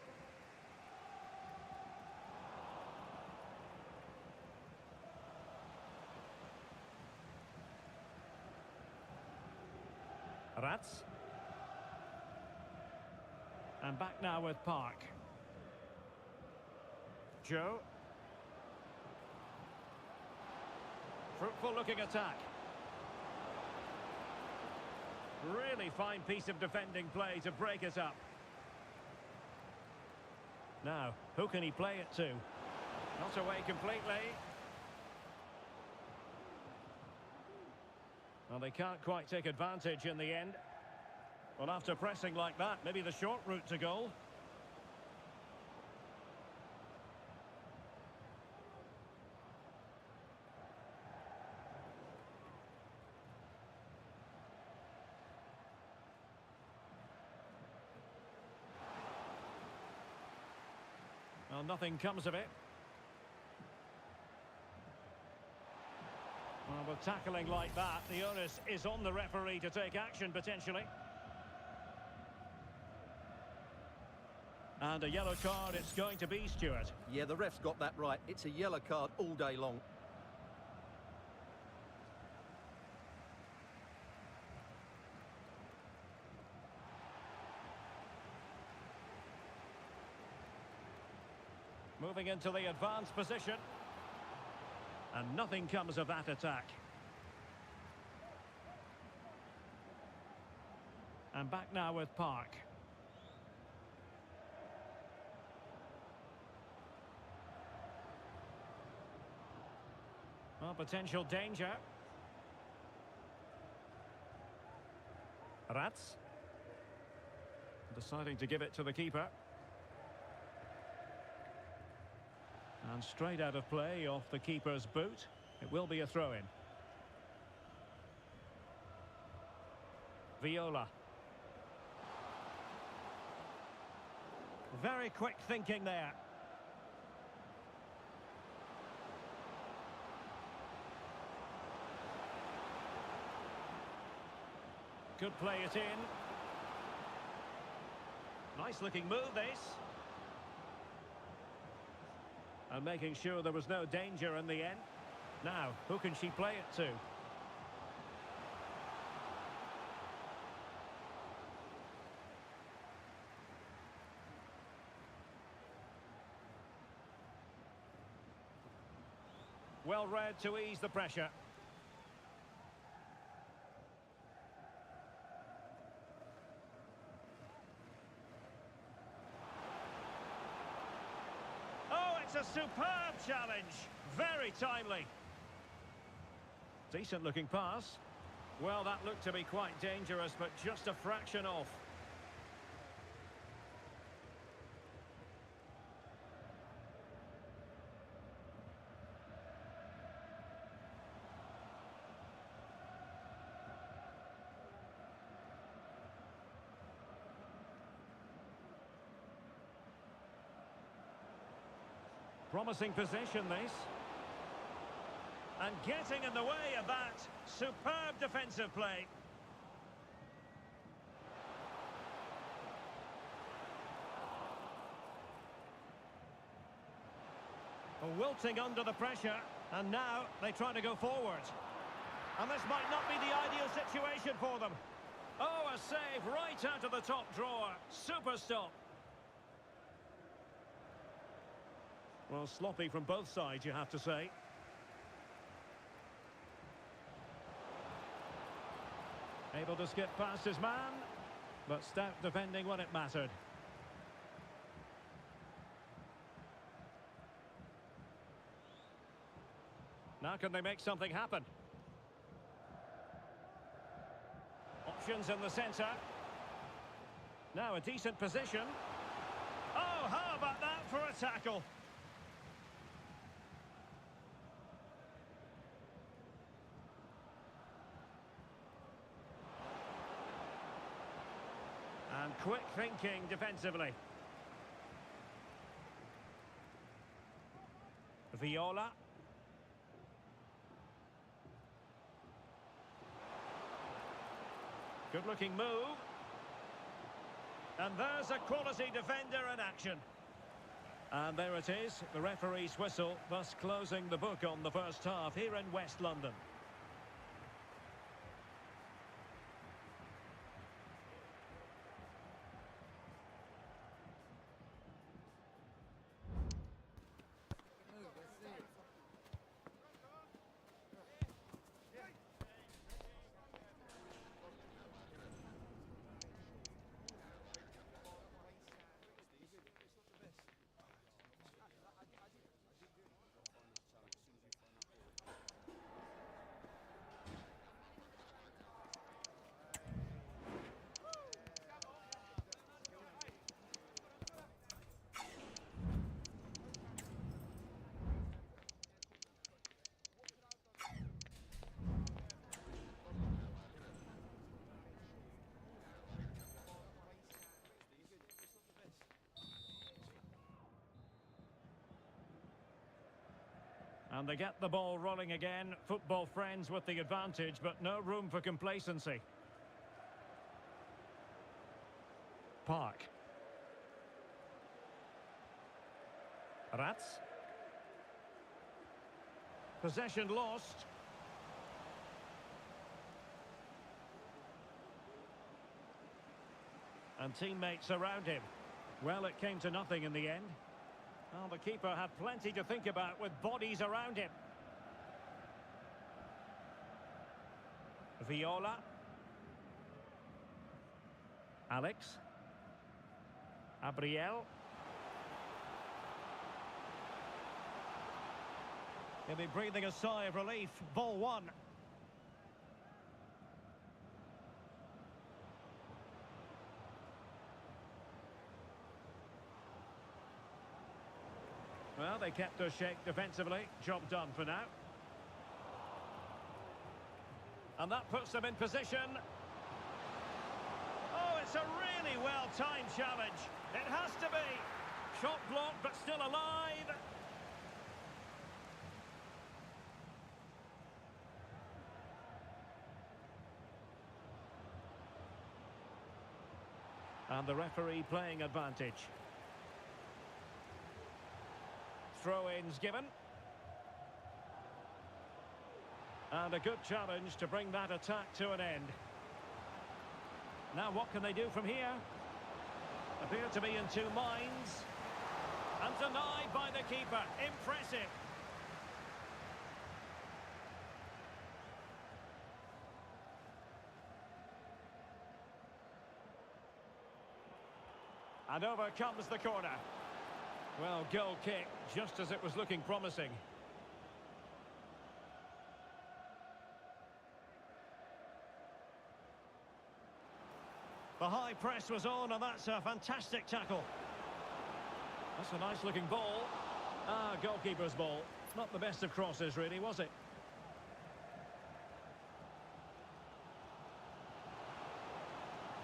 Rats. And back now with Park. Joe. Fruitful looking attack. Really fine piece of defending play to break it up. Now, who can he play it to? Not away completely. Well, they can't quite take advantage in the end. Well, after pressing like that, maybe the short route to goal. Well, nothing comes of it. Well, with tackling like that, the onus is on the referee to take action, potentially. And a yellow card it's going to be, Stuart. Yeah, the ref's got that right. It's a yellow card all day long. Moving into the advanced position. And nothing comes of that attack. And back now with Park. Well, potential danger. Rats. Deciding to give it to the keeper. And straight out of play off the keeper's boot. It will be a throw-in. Viola. Very quick thinking there. Could play it in. Nice looking move, this. And making sure there was no danger in the end. Now, who can she play it to? Well read to ease the pressure. superb challenge. Very timely. Decent looking pass. Well, that looked to be quite dangerous, but just a fraction off. Promising position, this. And getting in the way of that. Superb defensive play. Wilting under the pressure. And now they try to go forward. And this might not be the ideal situation for them. Oh, a save right out of the top drawer. Super stop. Well, sloppy from both sides, you have to say. Able to skip past his man, but stout defending when it mattered. Now can they make something happen? Options in the centre. Now a decent position. Oh, how about that for a tackle? And quick thinking defensively. Viola. Good looking move. And there's a quality defender in action. And there it is, the referee's whistle, thus closing the book on the first half here in West London. And they get the ball rolling again. Football friends with the advantage, but no room for complacency. Park. Rats. Possession lost. And teammates around him. Well, it came to nothing in the end. Well, the keeper had plenty to think about with bodies around him. Viola. Alex. Abriel. He'll be breathing a sigh of relief. Ball one. Well, they kept their shape defensively. Job done for now. And that puts them in position. Oh, it's a really well-timed challenge. It has to be. Shot blocked, but still alive. And the referee playing advantage. Throw-ins given. And a good challenge to bring that attack to an end. Now what can they do from here? Appear to be in two minds. And denied by the keeper. Impressive. And over comes the corner. Well, goal kick, just as it was looking promising. The high press was on, and that's a fantastic tackle. That's a nice-looking ball. Ah, goalkeeper's ball. Not the best of crosses, really, was it?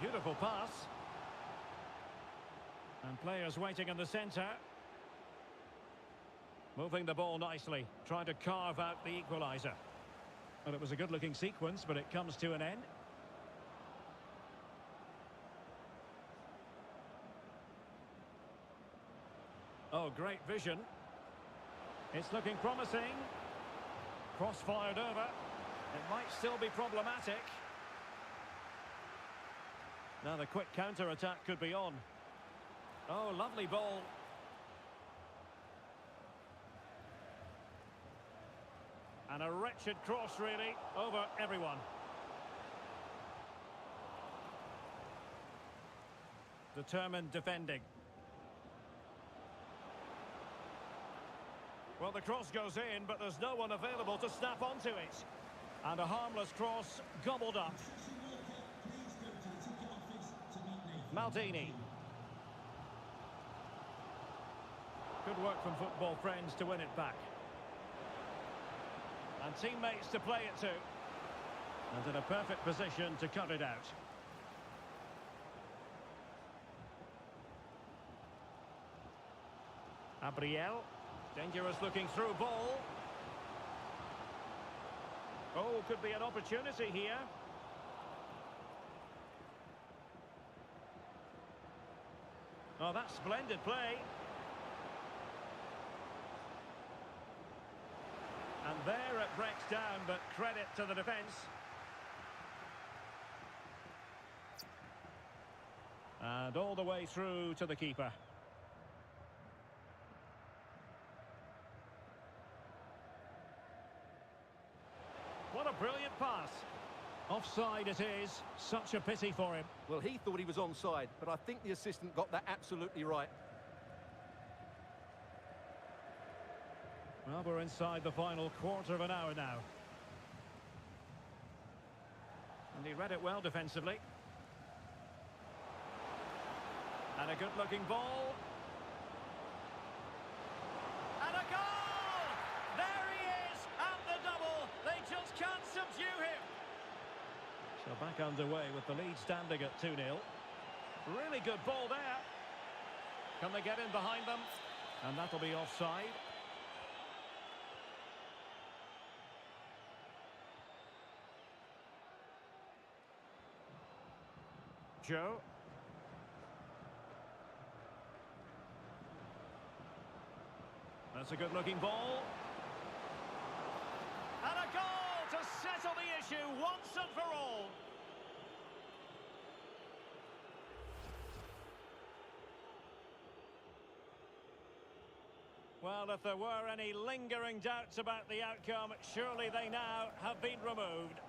Beautiful pass. And players waiting in the centre. Moving the ball nicely, trying to carve out the equaliser. Well, it was a good-looking sequence, but it comes to an end. Oh, great vision. It's looking promising. Cross fired over. It might still be problematic. Now the quick counter-attack could be on. Oh, lovely ball. And a wretched cross, really, over everyone. Determined defending. Well, the cross goes in, but there's no one available to snap onto it. And a harmless cross gobbled up. Maldini. Good work from football friends to win it back. And teammates to play it to. And in a perfect position to cut it out. Abriel. Dangerous looking through ball. Oh, could be an opportunity here. Oh, that's splendid play. And there it breaks down, but credit to the defence. And all the way through to the keeper. What a brilliant pass. Offside it is. Such a pity for him. Well, he thought he was onside, but I think the assistant got that absolutely right. Well, we're inside the final quarter of an hour now. And he read it well defensively. And a good-looking ball. And a goal! There he is, at the double. They just can't subdue him. So back underway with the lead standing at 2-0. Really good ball there. Can they get in behind them? And that'll be offside. Joe. That's a good-looking ball. And a goal to settle the issue once and for all. Well, if there were any lingering doubts about the outcome, surely they now have been removed.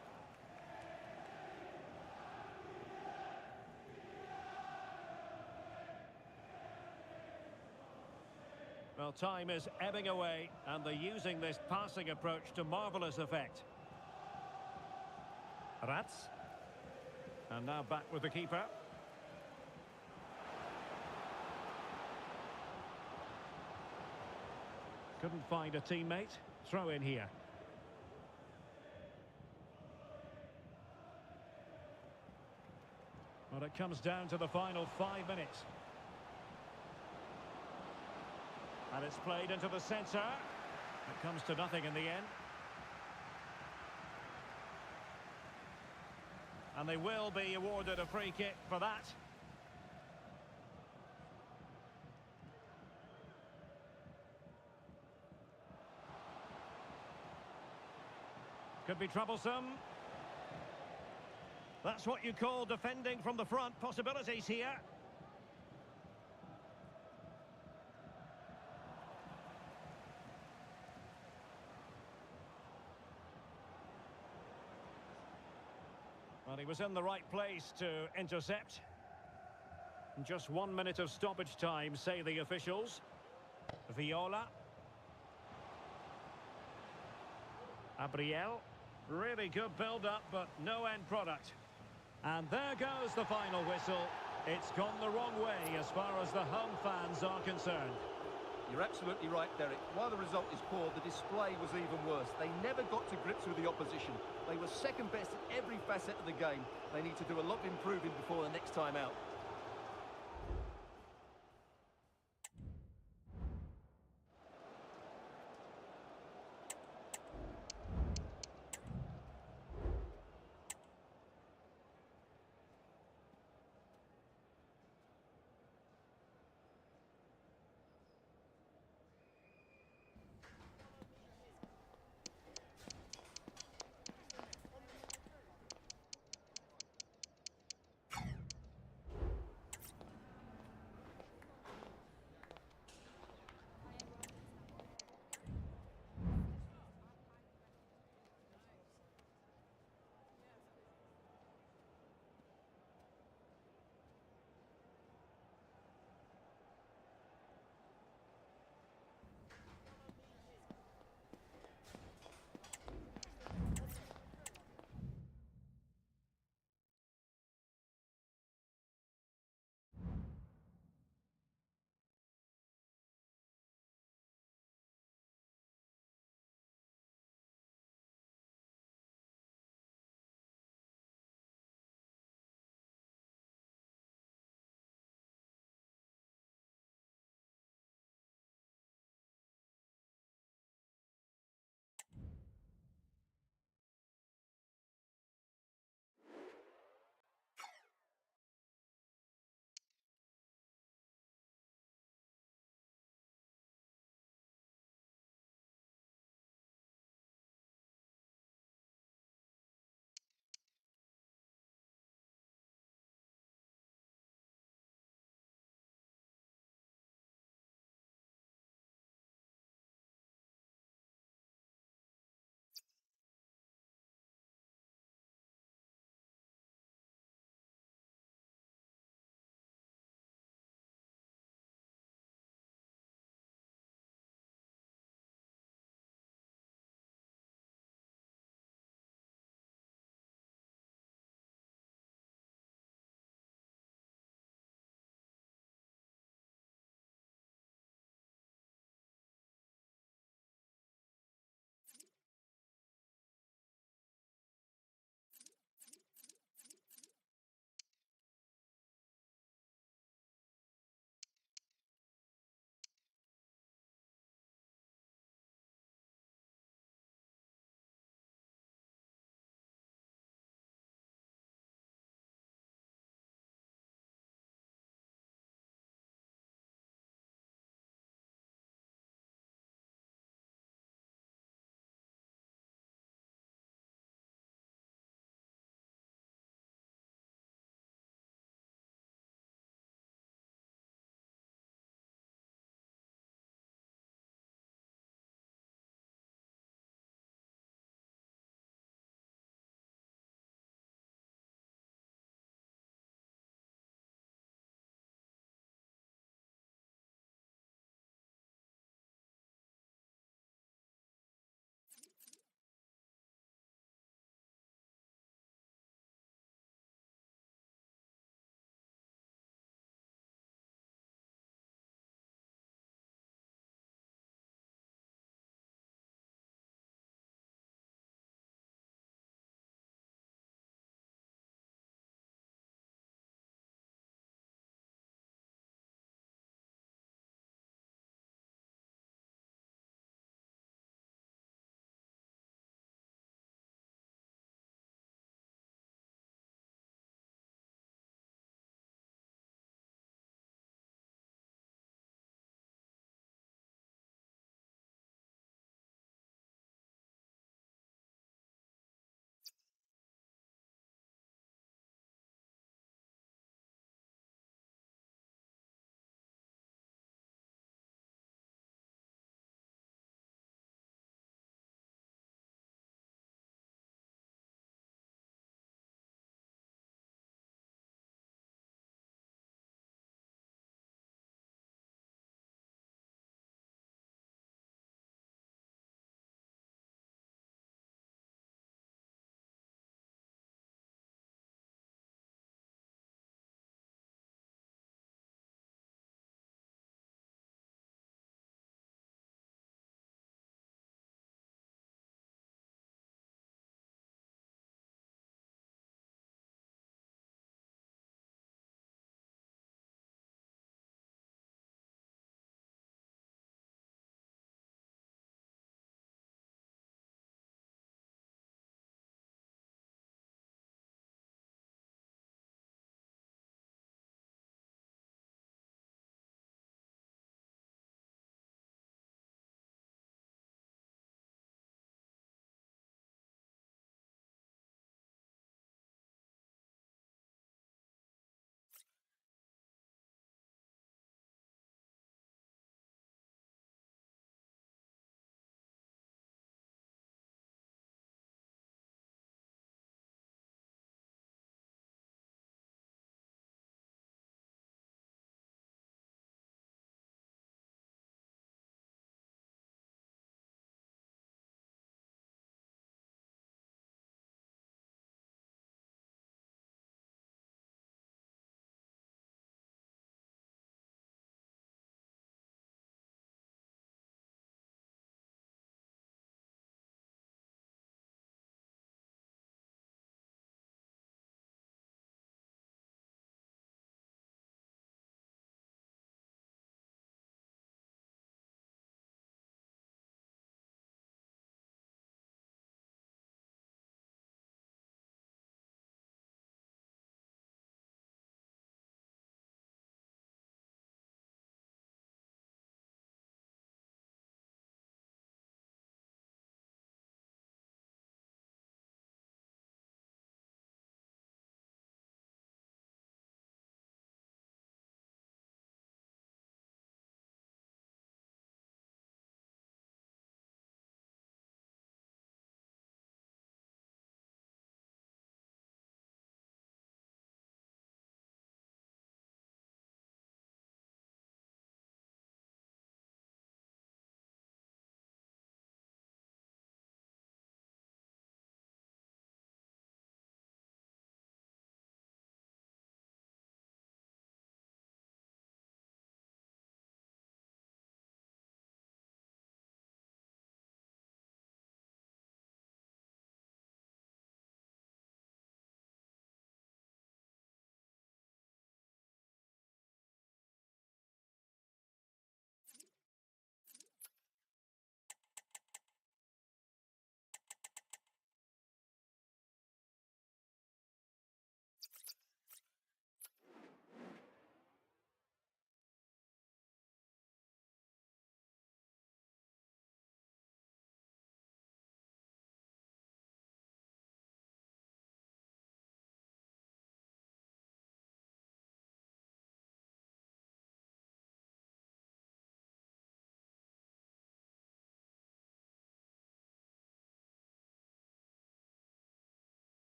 Well, time is ebbing away, and they're using this passing approach to marvellous effect. Rats. And now back with the keeper. Couldn't find a teammate. Throw in here. Well, it comes down to the final 5 minutes. And it's played into the centre. It comes to nothing in the end. And they will be awarded a free kick for that. Could be troublesome. That's what you call defending from the front. Possibilities here. Well, he was in the right place to intercept. Just 1 minute of stoppage time, say the officials. Viola. Abriel. Really good build-up, but no end product. And there goes the final whistle. It's gone the wrong way as far as the home fans are concerned. You're absolutely right, Derek. While the result is poor, the display was even worse. They never got to grips with the opposition. They were second best in every facet of the game. They need to do a lot of improving before the next time out.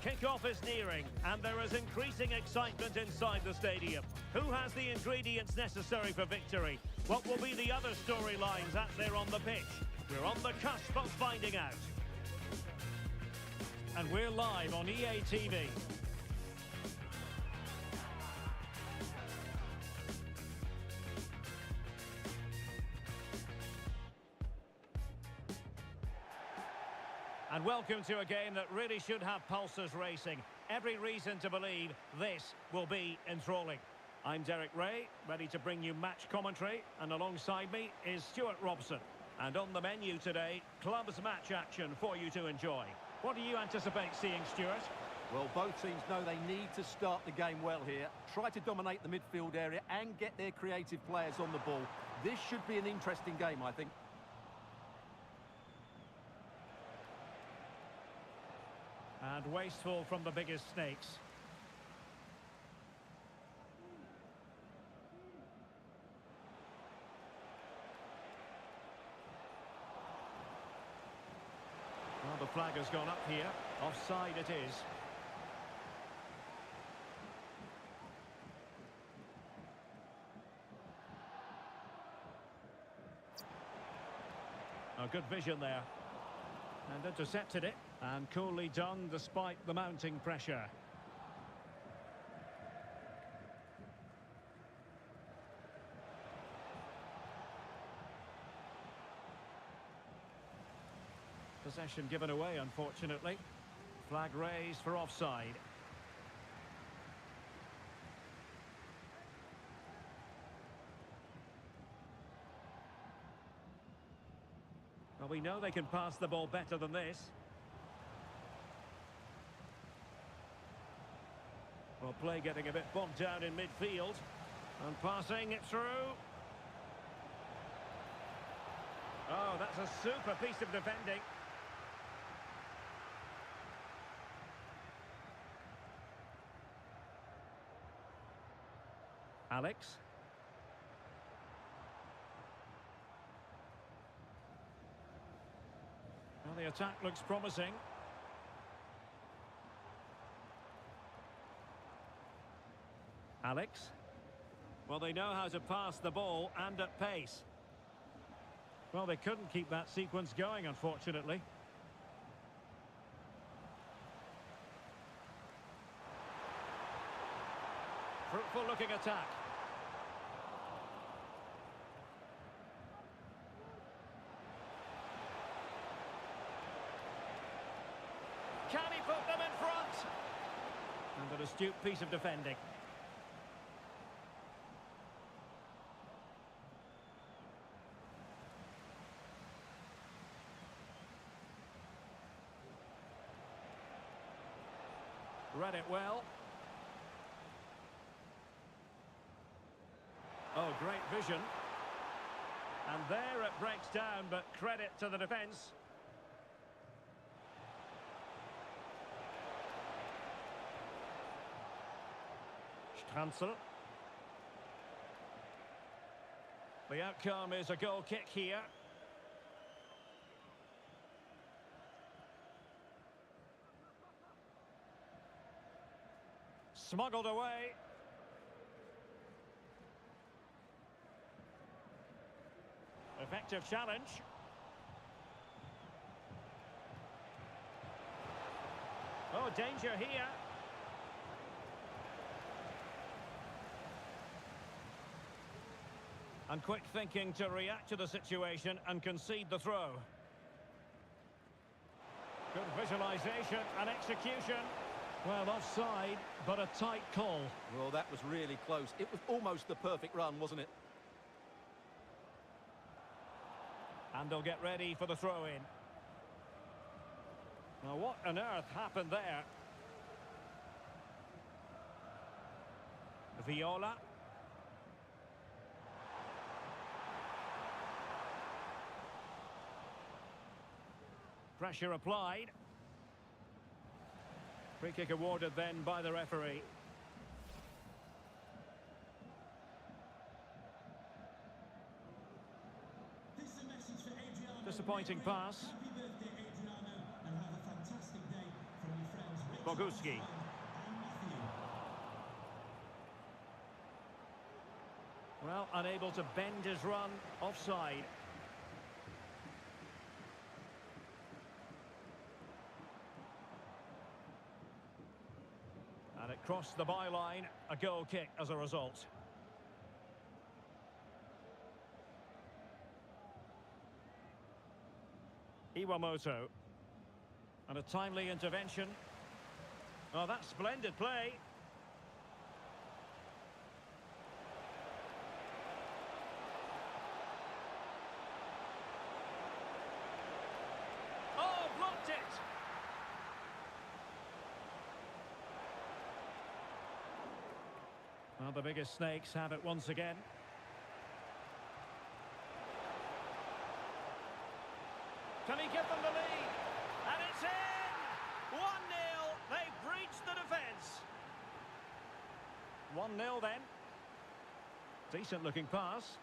Kick-off is nearing, and there is increasing excitement inside the stadium. Who has the ingredients necessary for victory? What will be the other storylines out there on the pitch? We're on the cusp of finding out. And we're live on EA TV. And welcome to a game that really should have pulses racing. Every reason to believe this will be enthralling. I'm Derek Ray, ready to bring you match commentary, and alongside me is Stuart Robson. And on the menu today, clubs match action for you to enjoy. What do you anticipate seeing, Stuart? Well, both teams know they need to start the game well here, try to dominate the midfield area and get their creative players on the ball. This should be an interesting game, I think. And wasteful from the biggest snakes. Well, the flag has gone up here. Offside it is. A good vision there. And intercepted it. And coolly done despite the mounting pressure. Possession given away, unfortunately. Flag raised for offside. Well, we know they can pass the ball better than this. Well, play getting a bit bogged down in midfield. And passing it through. Oh, that's a super piece of defending. Alex. Well, the attack looks promising. Alex. Well, they know how to pass the ball and at pace. Well, they couldn't keep that sequence going, unfortunately. Fruitful looking attack. Can he put them in front? And an astute piece of defending. Read it well. Oh, great vision. And there it breaks down, but credit to the defence. Stranzel. The outcome is a goal kick here. Smuggled away. Effective challenge. Oh, danger here. And quick thinking to react to the situation and concede the throw. Good visualisation and execution. Well, offside, but a tight call. Well, that was really close. It was almost the perfect run, wasn't it? And they'll get ready for the throw-in. Now, what on earth happened there? Viola. Pressure applied. Free kick awarded then by the referee. Disappointing pass. Happy birthday, Adriano, and have a fantastic day from your friends Rick Boguski. Well, unable to bend his run, offside. And it crossed the byline, a goal kick as a result. Iwamoto. And a timely intervention. Oh, that's splendid play. Oh, blocked it. Well, the biggest snakes have it once again. Can he give them the lead? And it's in! 1-0. They've breached the defence. 1-0 then. Decent looking pass.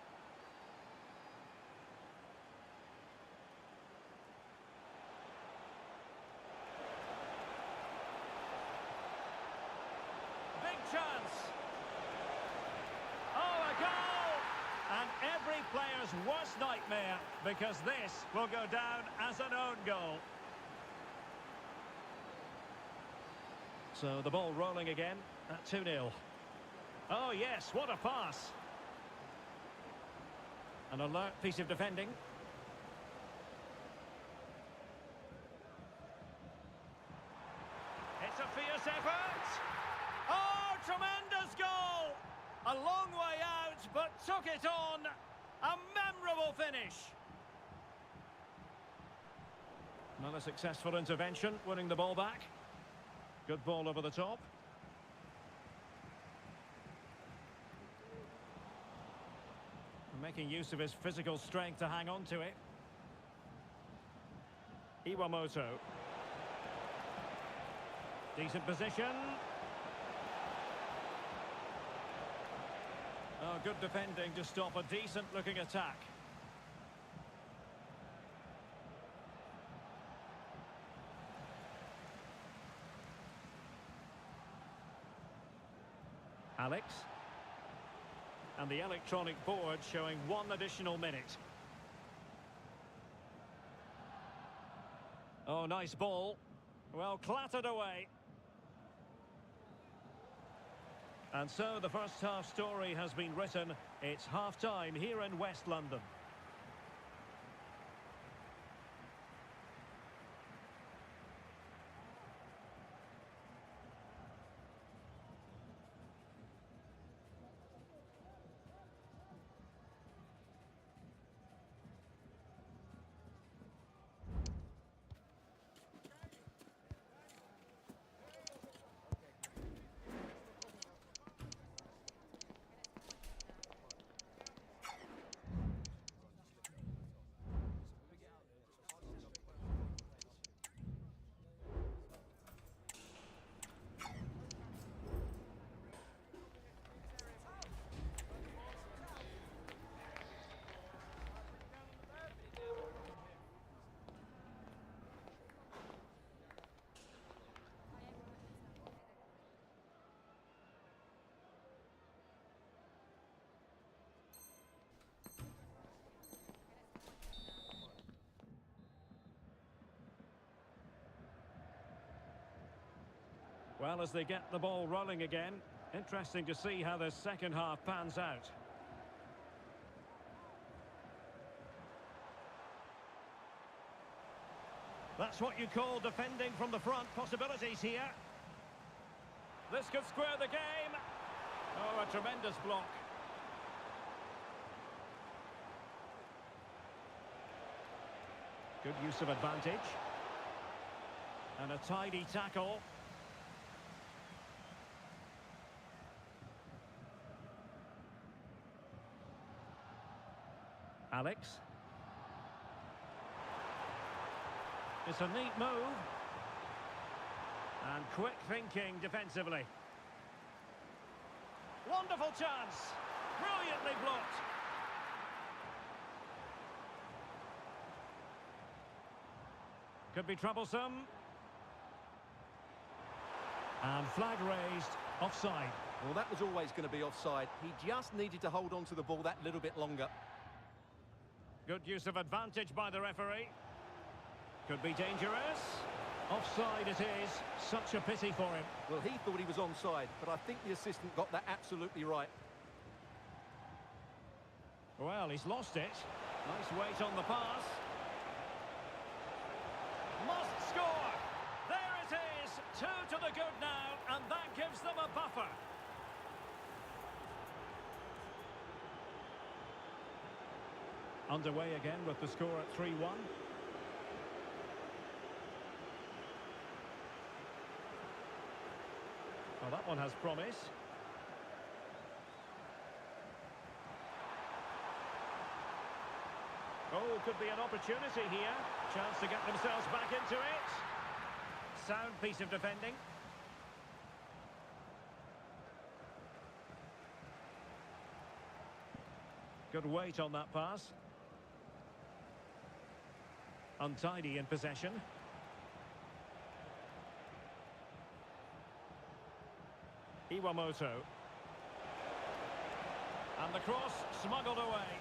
Big chance. Oh, a goal! And every player's worst nightmare, because this will go down as an own goal. So the ball rolling again at 2-0. Oh yes, what a pass. An alert piece of defending. It's a fierce effort. Oh, tremendous goal! A long way out, but took it on. A memorable finish. Another successful intervention, winning the ball back. Good ball over the top. Making use of his physical strength to hang on to it. Iwamoto. Decent position. Oh, good defending to stop a decent-looking attack. Alex. And the electronic board showing 1 additional minute. Oh, nice ball. Well, clattered away. And so the first half story has been written. It's half-time here in West London. Well, as they get the ball rolling again, interesting to see how the second half pans out. That's what you call defending from the front. Possibilities here. This could square the game. Oh, a tremendous block. Good use of advantage. And a tidy tackle. Alex. It's a neat move. And quick thinking defensively. Wonderful chance. Brilliantly blocked. Could be troublesome. And flag raised, offside. Well, that was always going to be offside. He just needed to hold on to the ball that little bit longer. Good use of advantage by the referee. Could be dangerous. Offside it is. Such a pity for him. Well, he thought he was onside, but I think the assistant got that absolutely right. Well, he's lost it. Nice weight on the pass. Must score! There it is! 2 to the good now, and that gives them a buffer. Underway again with the score at 3-1. Well, that one has promise. Oh, could be an opportunity here. Chance to get themselves back into it. Sound piece of defending. Good weight on that pass. Untidy in possession. Iwamoto. And the cross smuggled away.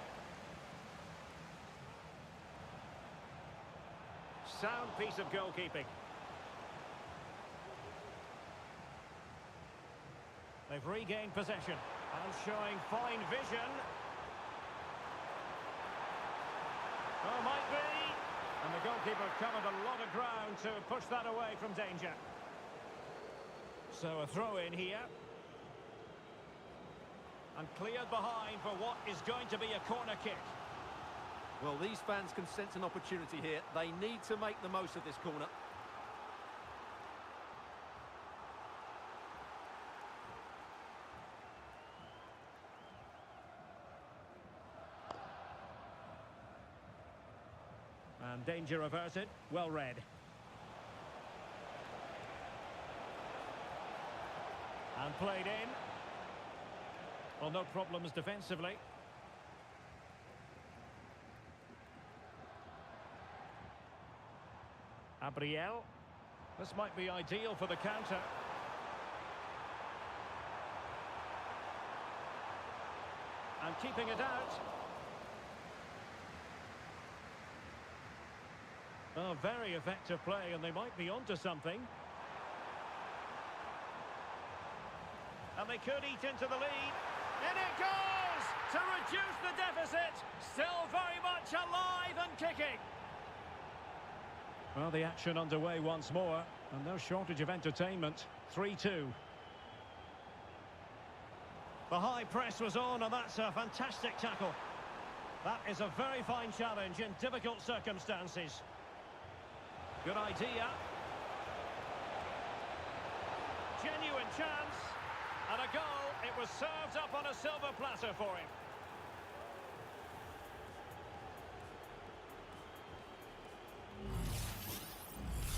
Sound piece of goalkeeping. They've regained possession and showing fine vision. Oh, might be. And the goalkeeper covered a lot of ground to push that away from danger. So a throw in here. And cleared behind for what is going to be a corner kick. Well, these fans can sense an opportunity here. They need to make the most of this corner. And danger averted. Well read. And played in. Well, no problems defensively. Abriel. This might be ideal for the counter. And keeping it out. Oh, very effective play, and they might be onto something. And they could eat into the lead. In it goes! To reduce the deficit. Still very much alive and kicking. Well, the action underway once more, and no shortage of entertainment. 3-2. The high press was on, and that's a fantastic tackle. That is a very fine challenge in difficult circumstances. Good idea. Genuine chance. And a goal. It was served up on a silver platter for him.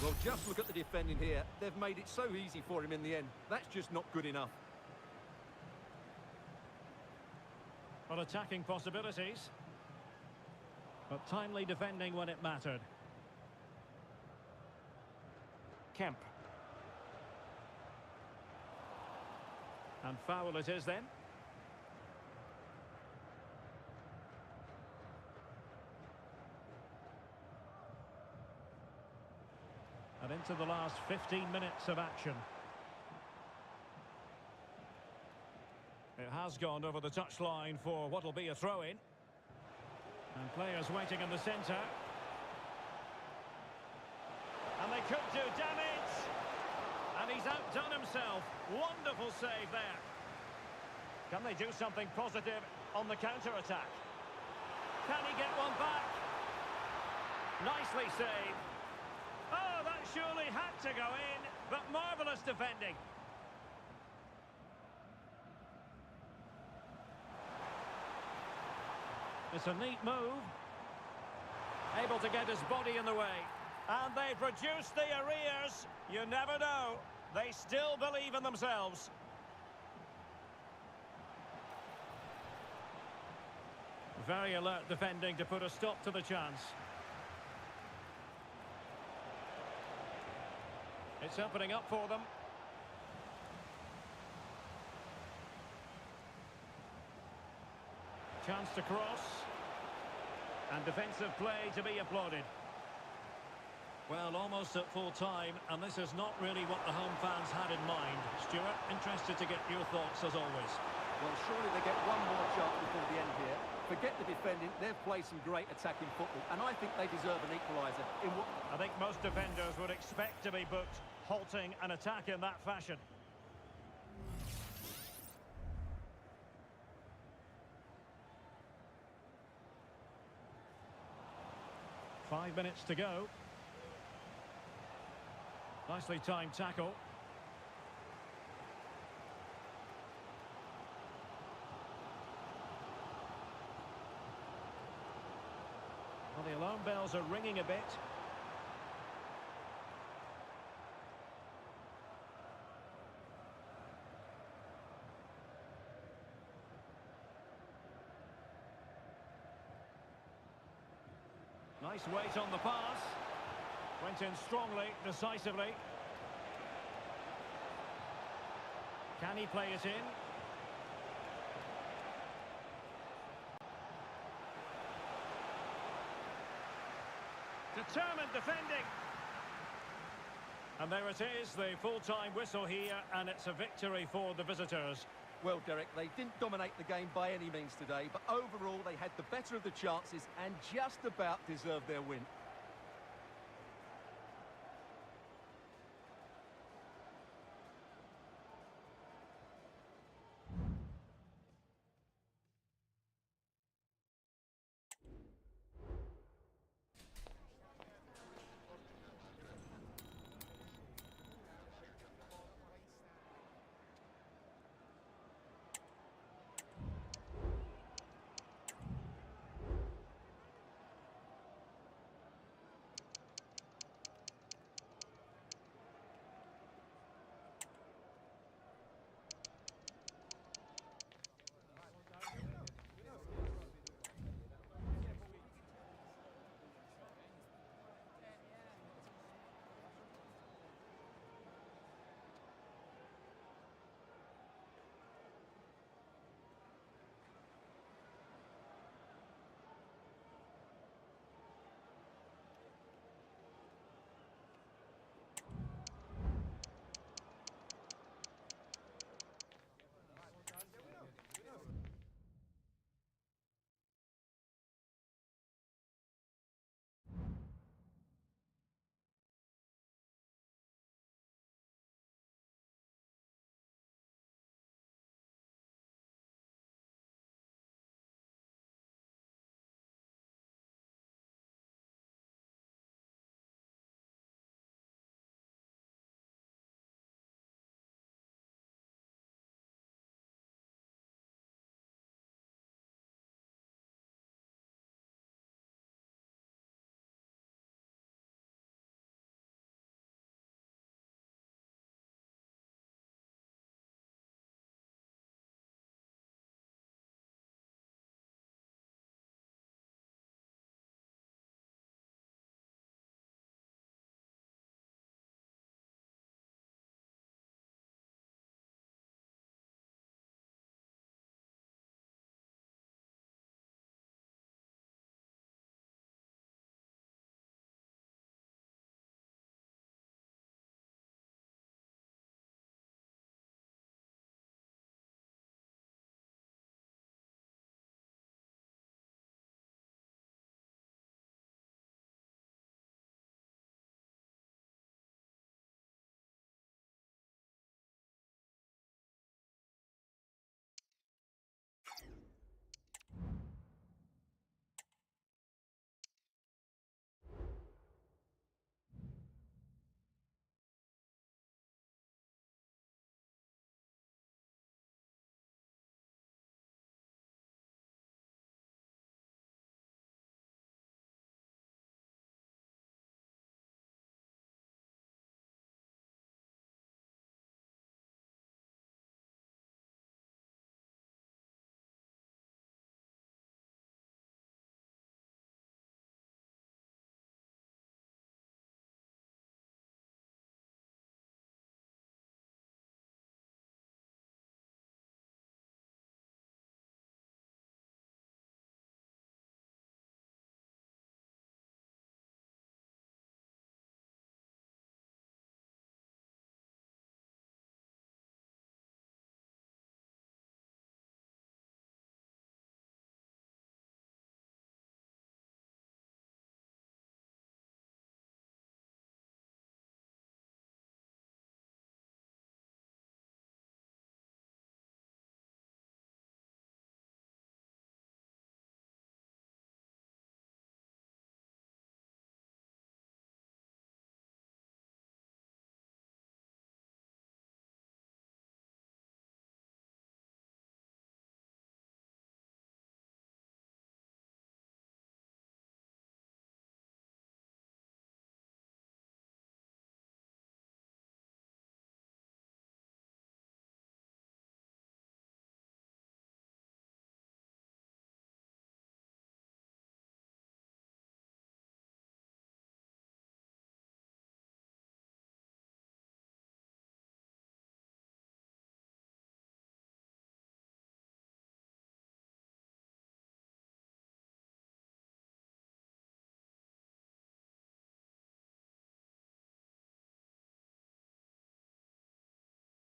Well, just look at the defending here. They've made it so easy for him in the end. That's just not good enough. Well, attacking possibilities. But timely defending when it mattered. Kemp. And foul it is then. And into the last 15 minutes of action. It has gone over the touchline for what will be a throw-in. And players waiting in the centre. And they could do damage. And he's outdone himself. Wonderful save there. Can they do something positive on the counter-attack? Can he get one back? Nicely saved. Oh, that surely had to go in, but marvellous defending. It's a neat move. Able to get his body in the way. And they've reduced the arrears. You never know. They still believe in themselves. Very alert defending to put a stop to the chance. It's opening up for them. Chance to cross. And defensive play to be applauded. Well, almost at full time, and this is not really what the home fans had in mind. Stuart, interested to get your thoughts as always. Well, surely they get one more chance before the end here. Forget the defending, they've played some great attacking football, and I think they deserve an equaliser. I think most defenders would expect to be booked, halting an attack in that fashion. Five minutes to go. Nicely timed tackle. Well, the alarm bells are ringing a bit. Nice weight on the pass. Went in strongly, decisively. Can he play it in? Determined defending. And there it is, the full-time whistle here, and it's a victory for the visitors. Well, Derek, they didn't dominate the game by any means today, but overall they had the better of the chances and just about deserved their win.